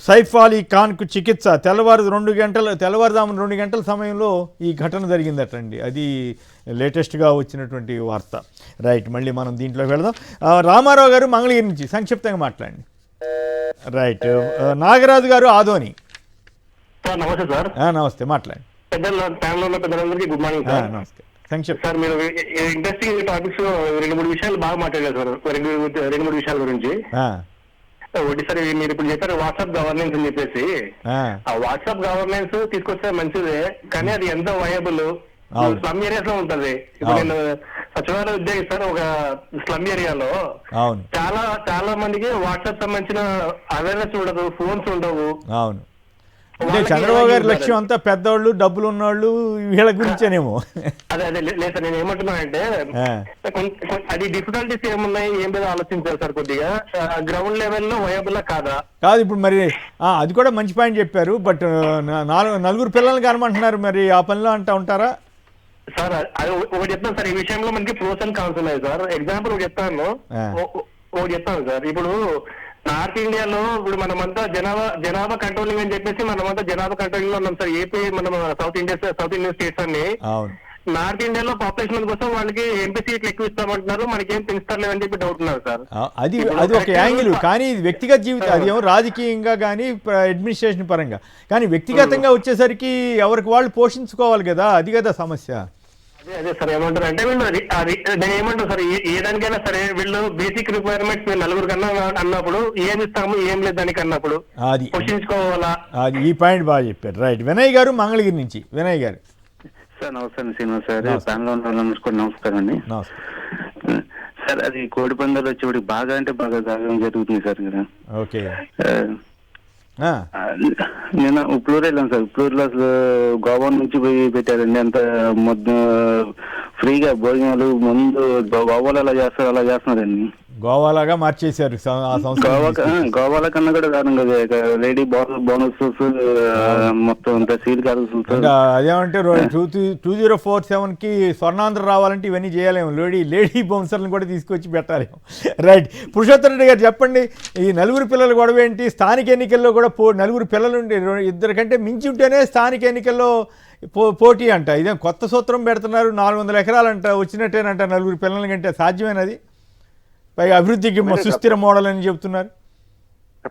సైఫ్ అలీ ఖాన్కు చికిత్స. తెల్లవారుజామున 2 గంటల సమయంలో ఈ ఘటన జరిగిందటండి. అది లేటెస్ట్గా వచ్చినటువంటి వార్త. రైట్. మళ్ళీ మనం దీంట్లోకి వెళదాం. రామారావు గారు మంగళగిరి నుంచి సంక్షిప్తంగా మాట్లాడండి. రైట్. నాగరాజు గారు ఆదోని. నమస్తే సార్. నమస్తే, మాట్లాడండి. పెద్దలందరికీ గుడ్ మార్నింగ్ సార్. నమస్తే. సంక్షిప్త సార్, మీరు ఇంట్రెస్టింగ్ టాపిక్స్ 2-3 విషయాలు బాగా మాట్లాడారు సార్. 2-3 విషయాల గురించి. ఒకటి సార్, మీరు ఇప్పుడు చెప్పారు వాట్సాప్ గవర్నెన్స్ అని చెప్పేసి. ఆ వాట్సాప్ గవర్నెన్స్ తీసుకొస్తే మంచిదే, కానీ అది ఎంత వయబుల్? స్లమ్ ఏరియాస్ లో ఉంటది. ఇప్పుడు నేను సచివాలయ ఉద్యోగి సార్, ఒక స్లమ్ ఏరియాలో చాలా మందికి వాట్సాప్ సంబంధించిన అవేర్నెస్ ఉండదు, ఫోన్స్ ఉండవు. అవును. అంటే చంద్రబాబు గారి లక్ష్యం అంతా పెద్దవాళ్ళు, డబ్బులు ఉన్నవాళ్ళు, వీళ్ళ గురించేనేమో. అదే లేదు సార్, నేను ఏమంటున్నా అంటే అది డిఫికల్టీస్ ఏమున్నాయి, ఏం మీద ఆలోచించాలి సార్. కొద్దిగా గ్రౌండ్ లెవెల్లో వయబుల్ కాదా? కాదు. ఇప్పుడు మరి అది కూడా మంచి పాయింట్ చెప్పారు. బట్ 4 పిల్లల్ని కనమంటున్నారు, మరి ఆ పనిలో అంటా ఉంటారా సార్? అది ఒకటి చెప్తాను సార్, ఈ విషయంలో మనకి ప్రోస్ అండ్ కాన్స్ ఉన్నాయి సార్. ఎగ్జాంపుల్ ఒకటి చెప్తాను సార్. ఇప్పుడు నార్త్ ఇండియాలో ఇప్పుడు మనమంతా జనాభా కంట్రోలింగ్ అని చెప్పేసి మనమంతా జనాభా కంట్రోలింగ్ లో ఉన్నాం సార్. ఏపీ, మనం సౌత్ ఇండియన్ స్టేట్స్ అన్ని. నార్త్ ఇండియాలో పాపులేషన్ కోసం వాళ్ళకి ఎంపీ సీట్లు ఎక్కువ ఇస్తామంటున్నారు, మనకి ఏం పెంచుతారులే అని చెప్పి డౌట్ ఉన్నారు సార్. అది ఒక యాంగిల్. కానీ వ్యక్తిగత జీవితం అది ఏమో రాజకీయంగా కానీ అడ్మినిస్ట్రేషన్ పరంగా, కానీ వ్యక్తిగతంగా వచ్చేసరికి ఎవరికి వాళ్ళు పోషించుకోవాలి కదా, అది కదా సమస్య. అదే సార్, ఏమంటారు అంటే వీళ్ళు నేను ఏమంటారు సార్, ఏ దానికైనా సరే వీళ్ళు బేసిక్ రిక్వైర్మెంట్స్ మీరు 4 కన్నా అన్నప్పుడు ఏం ఇస్తాము, ఏం లేదు దానికి అన్నప్పుడు అది పోషించుకోవాలా. అది ఈ పాయింట్ బాగా చెప్పారు. రైట్. వినయ్ గారు మంగళగిరి నుంచి. వినయ్ గారు. సార్ నమస్తే శ్రీనివాస్ సార్. నమస్కారం అండి. సార్, అది కోడి పందాలు వచ్చేవాడికి బాగా అంటే బాగా జరుగుతుంది సార్ కదా. ఓకే. నేను ఉప్లూరు వెళ్ళాను సార్. ఉప్లూరులో అసలు గోవా నుంచి పోయి పెట్టారండి. అంత మొత్తం ఫ్రీగా భోజనాలు. ముందు గోవాలో అలా చేస్తారు, అలా చేస్తున్నారండి. గోవాలాగా మార్చేశారు. గోవాల కన్నా కూడా కారణం కదా, లేడీ బోనస్ మొత్తం సీల్ కాదు. అదేమంటే 2047కి స్వర్ణాంధ్ర రావాలంటే ఇవన్నీ చేయలేము. లేడీ బౌన్సర్లను కూడా తీసుకొచ్చి పెట్టాలేము. రైట్. పురుషోత్తమ రెడ్డి గారు చెప్పండి, ఈ 4 పిల్లల గొడవ ఏంటి? స్థానిక ఎన్నికల్లో కూడా 4 పిల్లలు ఉంటే 2 కంటే మించి ఉంటేనే స్థానిక ఎన్నికల్లో పోటీ అంట. ఇదేం కొత్త సూత్రం పెడుతున్నారు, 400 ఎకరాలంట వచ్చినట్టేనంట 4 పిల్లల కంటే, సాధ్యమేనది? పైగా అభివృద్ధికి సుస్థిర మోడల్ అని చెప్తున్నారు.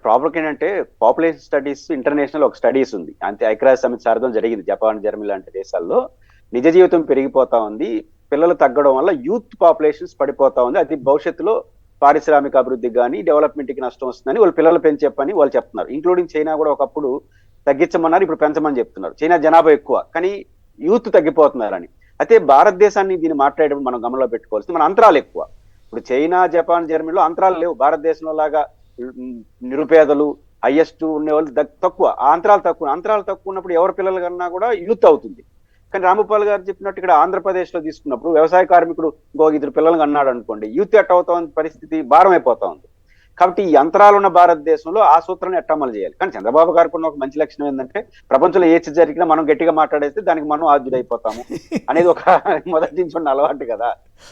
ప్రాబ్లం ఏంటంటే పాపులేషన్ స్టడీస్ ఇంటర్నేషనల్ ఒక స్టడీస్ ఉంది, అంతే ఐక్యరాజ్య సమితి సారథ్యం జరిగింది. జపాన్, జర్మనీ లాంటి దేశాల్లో నిజ జీవితం పెరిగిపోతా ఉంది, పిల్లలు తగ్గడం వల్ల యూత్ పాపులేషన్స్ పడిపోతా ఉంది, అది భవిష్యత్తులో పారిశ్రామిక అభివృద్ధికి కానీ డెవలప్మెంట్కి నష్టం వస్తుందని వాళ్ళు పిల్లలు పెంచే పని వాళ్ళు చెప్తున్నారు. ఇంక్లూడింగ్ చైనా కూడా ఒకప్పుడు తగ్గించమన్నారు, ఇప్పుడు పెంచమని చెప్తున్నారు. చైనా జనాభా ఎక్కువ కానీ యూత్ తగ్గిపోతున్నారని. అయితే భారతదేశాన్ని దీన్ని మాట్లాడేటప్పుడు మనం గమనంలో పెట్టుకోవాల్సింది మన అంతరాలు ఎక్కువ. ఇప్పుడు చైనా, జపాన్, జర్మనీలో అంతరాలు లేవు. భారతదేశంలో లాగా నిరుపేదలు హైయెస్ట్ ఉండేవాళ్ళు తక్కువ, అంతరాలు తక్కువ ఉన్నప్పుడు ఎవరి పిల్లలు కన్నా కూడా యూత్ అవుతుంది. కానీ రాంభూపాల్ గారు చెప్పినట్టు ఇక్కడ ఆంధ్రప్రదేశ్ లో తీసుకున్నప్పుడు వ్యవసాయ కార్మికుడు ఇంకో 2 పిల్లలు అన్నాడు అనుకోండి, యూత్ ఎట్ అవుతా ఉంది, పరిస్థితి భారం అయిపోతా ఉంది. కాబట్టి ఈ అంతరాలు ఉన్న భారతదేశంలో ఆ సూత్రాన్ని ఎట్టమలు చేయాలి. కానీ చంద్రబాబు గారికి ఉన్న ఒక మంచి లక్షణం ఏంటంటే ప్రపంచంలో ఏది జరిగినా మనం గట్టిగా మాట్లాడేస్తే దానికి మనం ఆద్యుడైపోతాము అనేది ఒక మొదటి నుంచి ఉన్న అలవాటు కదా.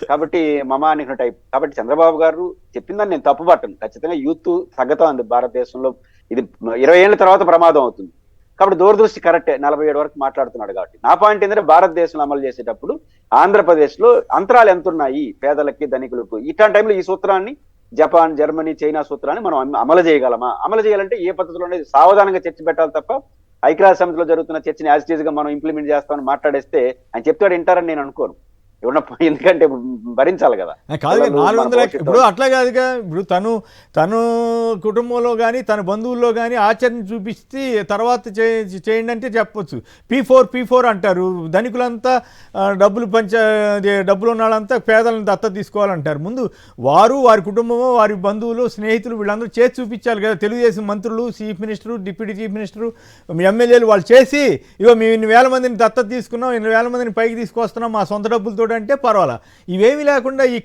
కాబట్టి మమా అనే టైప్. కాబట్టి చంద్రబాబు గారు చెప్పిందని నేను తప్పు పట్టను. ఖచ్చితంగా యూత్ తగ్గుతా ఉంది భారతదేశంలో, ఇది 20 ఏళ్ల తర్వాత ప్రమాదం అవుతుంది. కాబట్టి దూరదృష్టి కరెక్టే, 47 వరకు మాట్లాడుతున్నాడు. కాబట్టి నా పాయింట్ ఏంటంటే భారతదేశంలో అమలు చేసేటప్పుడు ఆంధ్రప్రదేశ్ లో అంతరాలు ఎంత ఉన్నాయి పేదలకి ధనికులకు, ఇట్లాంటి టైంలో ఈ సూత్రాన్ని జపాన్, జర్మనీ, చైనా సూత్రాన్ని మనం అమలు చేయగలమా? అమలు చేయాలంటే ఏ పద్ధతిలో అనేది సావధానంగా చర్చ పెట్టాలి తప్ప ఐక్యరాజ్య సమితిలో జరుగుతున్న చర్చని యాజ్ ఇట్ ఈజ్ గా మనం ఇంప్లిమెంట్ చేస్తామని మాట్లాడేస్తే ఆయన చెప్తాడు వింటారని నేను అనుకోను. ఎందుకంటే భరించాలి కదా. కాదు 400 ఇప్పుడు అట్లా కాదుగా. ఇప్పుడు తను కుటుంబంలో కానీ తన బంధువుల్లో కానీ ఆచరణ చూపిస్తే తర్వాత చేయండి అంటే చెప్పొచ్చు. P4 అంటారు. ధనికులంతా డబ్బులు ఉన్న వాళ్ళంతా పేదలను దత్తత తీసుకోవాలంటారు. ముందు వారి కుటుంబము, వారి బంధువులు, స్నేహితులు వీళ్ళందరూ చేసి చూపించాలి కదా. తెలుగుదేశం మంత్రులు, chief minister, deputy chief minister, ఎమ్మెల్యేలు వాళ్ళు చేసి ఇగో మేము 1,000 మందిని దత్తత తీసుకున్నాం, 1,000 మందిని పైకి తీసుకొస్తున్నాం మా సొంత డబ్బులతో అంటే పర్వాలా. ఇవేమి లేకుండా ఈ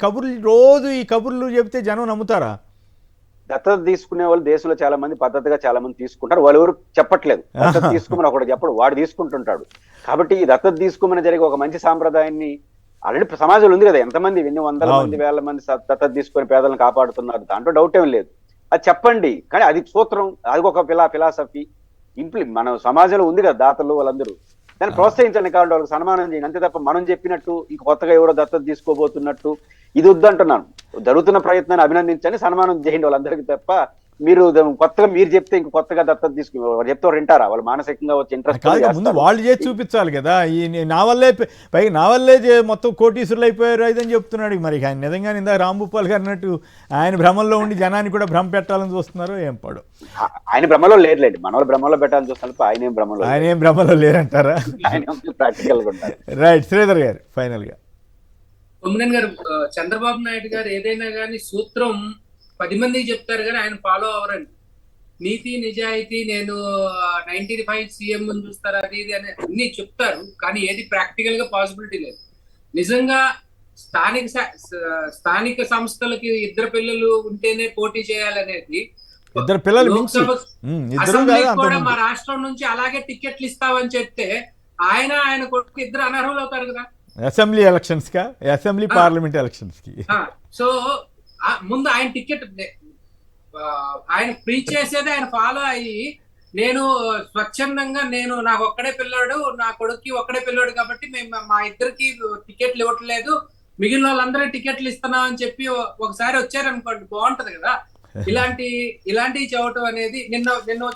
కబుర్లు చెప్తే జనం నమ్ముతారా? దత్తత తీసుకునే వాళ్ళు దేశంలో చాలా మంది పద్ధతిగా చాలా మంది తీసుకుంటారు. వాళ్ళు ఎవరు చెప్పట్లేదు దత్తత తీసుకోమని, ఒకటి చెప్పడు, వాడు తీసుకుంటుంటాడు. కాబట్టి ఈ దత్తత తీసుకోమని జరిగే ఒక మంచి సాంప్రదాయాన్ని ఆల్రెడీ సమాజంలో ఉంది కదా. ఎంతమంది, ఎన్ని వందల మంది, వేల మంది దత్తత తీసుకొని పేదలను కాపాడుతున్నారు, దాంట్లో డౌట్ ఏం లేదు. అది చెప్పండి. కానీ అది సూత్రం, అది ఒక ఫిలాసఫీ మన సమాజంలో ఉంది కదా, దాతలు వాళ్ళందరూ దాన్ని ప్రోత్సహించాలని కాబట్టి వాళ్ళకి సన్మానం చేయండి, అంతే తప్ప మనం చెప్పినట్టు ఇంక కొత్తగా ఎవరో దత్తత తీసుకోబోతున్నట్టు ఇది వద్దంటున్నాను. జరుగుతున్న ప్రయత్నాన్ని అభినందించండి, సన్మానం చేయండి వాళ్ళందరికీ తప్ప మీరు కొత్తగా మీరు చెప్తే ఇంక కొత్తగా దత్తత తీసుకుని చెప్తే వింటారా? వాళ్ళు మానసికంగా వచ్చి ఇంట్రెస్ట్ ముందు వాళ్ళు చేసి చూపించాలి కదా. ఈ నా వల్లే మొత్తం కోటీశ్వరులు అయిపోయారు ఇదని చెప్తున్నాడు. మరి ఆయన నిజంగా ఇందాక రాంభూపాల్ గారు అన్నట్టు ఆయన భ్రమంలో ఉండి జనాన్ని కూడా భ్రమ పెట్టాలని చూస్తున్నారు. ఏం పాడు ఆయన భ్రమలో లేదులేండి, మన వాళ్ళు భ్రమలో పెట్టాలని చూస్తున్నారు. ఆయన ఏం భ్రమలో లేరంటారా? ప్రాక్టికల్ గా ఉంటారు. రైట్. శ్రీధర్ గారు ఫైనల్ గా. కొమ్మినేని గారు, చంద్రబాబు నాయుడు గారు ఏదైనా కానీ సూత్రం 10 మందికి చెప్తారు కానీ ఆయన ఫాలో అవ్వరండి. నీతి నిజాయితీ, నేను 95 సీఎం చూస్తారు, అది ఇది అని అన్ని చెప్తారు కానీ ఏది ప్రాక్టికల్ గా పాసిబిలిటీ లేదు. నిజంగా స్థానిక సంస్థలకి 2 పిల్లలు ఉంటేనే పోటీ చేయాలనేది, అసెంబ్లీకి కూడా మా రాష్ట్రం నుంచి అలాగే టికెట్లు ఇస్తామని చెప్తే ఆయన కొడుకు 2 అనర్హులు అవుతారు కదా అసెంబ్లీ ఎలక్షన్స్ కా, అసెంబ్లీ పార్లమెంట్ ఎలక్షన్స్ కి. సో ముందు ఆయన టికెట్ ఆయన ఫ్రీ చేసేది ఆయన ఫాలో అయ్యి, నేను స్వచ్ఛందంగా నాకు ఒక్కడే పిల్లాడు, నా కొడుక్కి ఒక్కడే పిల్లాడు కాబట్టి మేము మా ఇద్దరికి టికెట్లు ఇవ్వట్లేదు, మిగిలిన వాళ్ళందరూ టికెట్లు ఇస్తున్నాం అని చెప్పి ఒకసారి వచ్చారనుకోండి బాగుంటది కదా. ఇలాంటివి చెప్పడం అనేది నిన్న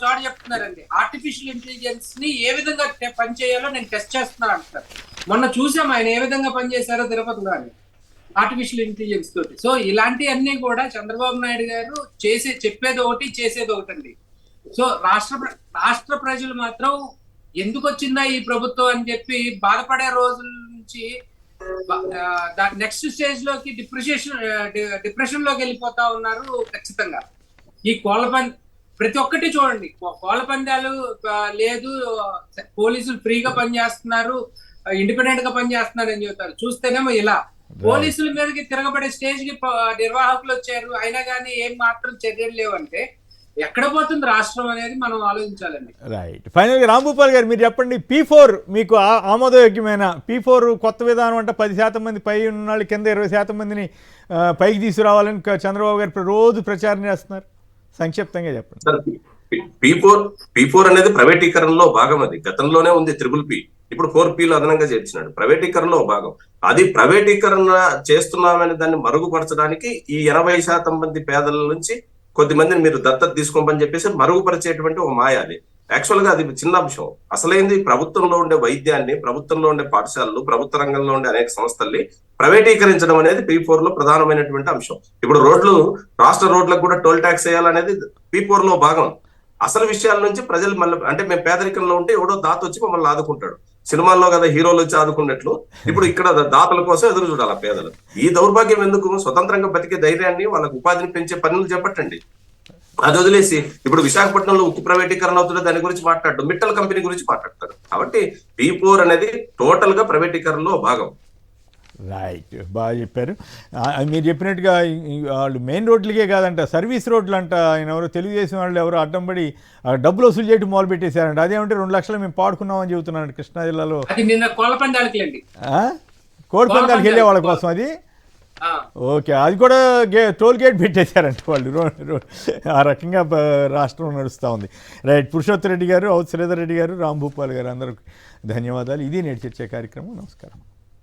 చోట చెప్తున్నారండి, ఆర్టిఫిషియల్ ఇంటెలిజెన్స్ ని ఏ విధంగా పనిచేయాలో నేను టెస్ట్ చేస్తున్నాను అంటారు. మొన్న చూసాం ఆయన ఏ విధంగా పనిచేశారో తిరుపతిలో అని ఆర్టిఫిషియల్ ఇంటెలిజెన్స్ తోటి. సో ఇలాంటివన్నీ కూడా చంద్రబాబు నాయుడు గారు చెప్పేది ఒకటి చేసేది ఒకటండి. సో రాష్ట్ర ప్రజలు మాత్రం ఎందుకు వచ్చిందా ఈ ప్రభుత్వం అని చెప్పి బాధపడే రోజుల నుంచి నెక్స్ట్ స్టేజ్ లోకి డిప్రెషన్ లోకి వెళ్ళిపోతా ఉన్నారు. ఖచ్చితంగా ఈ ప్రతి ఒక్కటి చూడండి, కోళ్ళ పందాలు లేదు, పోలీసులు ఫ్రీగా పనిచేస్తున్నారు, ఇండిపెండెంట్ గా పనిచేస్తున్నారు అని చెప్తారు. చూస్తేనేమో ఇలా పోలీసుల మీదకి తిరగబడే స్టేజ్ కి నిర్వాహకులు వచ్చారు, అయినా కానీ ఏం మాత్రం చర్యలు లేవంటే ఎక్కడ పోతుంది రాష్ట్రం అనేది మనం ఆలోచించాలండి. రైట్. ఫైనల్గా రాంభూపాల్ గారు మీరు చెప్పండి, P4 మీకు ఆమోదయోగ్యమైన P4 కొత్త విధానం అంటే 10% మంది పై ఉన్న వాళ్ళు కింద 20% మందిని పైకి తీసుకురావాలని చంద్రబాబు గారు రోజు ప్రచారం చేస్తున్నారు. సంక్షిప్తంగా చెప్పండి. P4 అనేది ప్రైవేటీకరణలో భాగం. అది గతంలోనే ఉంది. 3PP ఇప్పుడు 4Pలు అదనంగా చేర్చినాడు. ప్రైవేటీకరణలో భాగం. అది ప్రైవేటీకరణ చేస్తున్నామని దాన్ని మరుగుపరచడానికి ఈ 80% మంది పేదల నుంచి కొద్ది మందిని మీరు దత్తత తీసుకోమని చెప్పేసి మరుగుపరిచేటువంటి ఒక మాయ అది. యాక్చువల్ గా అది చిన్న అంశం. అసలైంది ప్రభుత్వంలో ఉండే వైద్యాన్ని, ప్రభుత్వంలో ఉండే పాఠశాలలు, ప్రభుత్వ రంగంలో ఉండే అనేక సంస్థల్ని ప్రైవేటీకరించడం అనేది P4 లో ప్రధానమైనటువంటి అంశం. ఇప్పుడు రోడ్లు, రాష్ట్ర రోడ్లకు కూడా టోల్ ట్యాక్స్ వేయాలనేది P4 లో భాగం. అసలు విషయాల నుంచి ప్రజలు మళ్ళీ, అంటే మేము పేదరికంలో ఉంటే ఎవడో దాత వచ్చి మమ్మల్ని ఆదుకుంటాడు. సినిమాల్లో కదా హీరోలు వచ్చి ఆదుకున్నట్లు ఇప్పుడు ఇక్కడ దాతల కోసం ఎదురు చూడాలి పేదలు. ఈ దౌర్భాగ్యం ఎందుకు? స్వతంత్రంగా బతికే ధైర్యాన్ని, వాళ్ళకు ఉపాధిని పెంచే పనులు చేపట్టండి. అది వదిలేసి ఇప్పుడు విశాఖపట్నంలో ఉక్కు ప్రైవేటీకరణ అవుతుంటే దాని గురించి మాట్లాడటం, మిట్టల్ కంపెనీ గురించి మాట్లాడతారు. కాబట్టి P4 అనేది టోటల్ గా ప్రైవేటీకరణలో భాగం. రైట్, బాగా చెప్పారు. మీరు చెప్పినట్టుగా వాళ్ళు మెయిన్ రోడ్లకే కాదంట, సర్వీస్ రోడ్లు అంట. ఆయన ఎవరో తెలుగుదేశం వాళ్ళు ఎవరో అడ్డం పడి డబ్బులు వసూలు చేయడం మొదలు పెట్టేశారంట. అదేమంటే 2 లక్షలు మేము పాడుకున్నామని చెబుతున్నాడు కృష్ణా జిల్లాలో. కోడి పందాలకి వెళ్ళే వాళ్ళ కోసం అది. ఓకే, అది కూడా టోల్ గేట్ పెట్టేశారంట వాళ్ళు. ఆ రకంగా రాష్ట్రం నడుస్తూ ఉంది. రైట్, పురుషోత్తమ్ రెడ్డి గారు, శ్రీధర్ రెడ్డి గారు, రాంభూపాల్ గారు, అందరూ ధన్యవాదాలు. ఇది నేటి చర్చ కార్యక్రమం. నమస్కారం.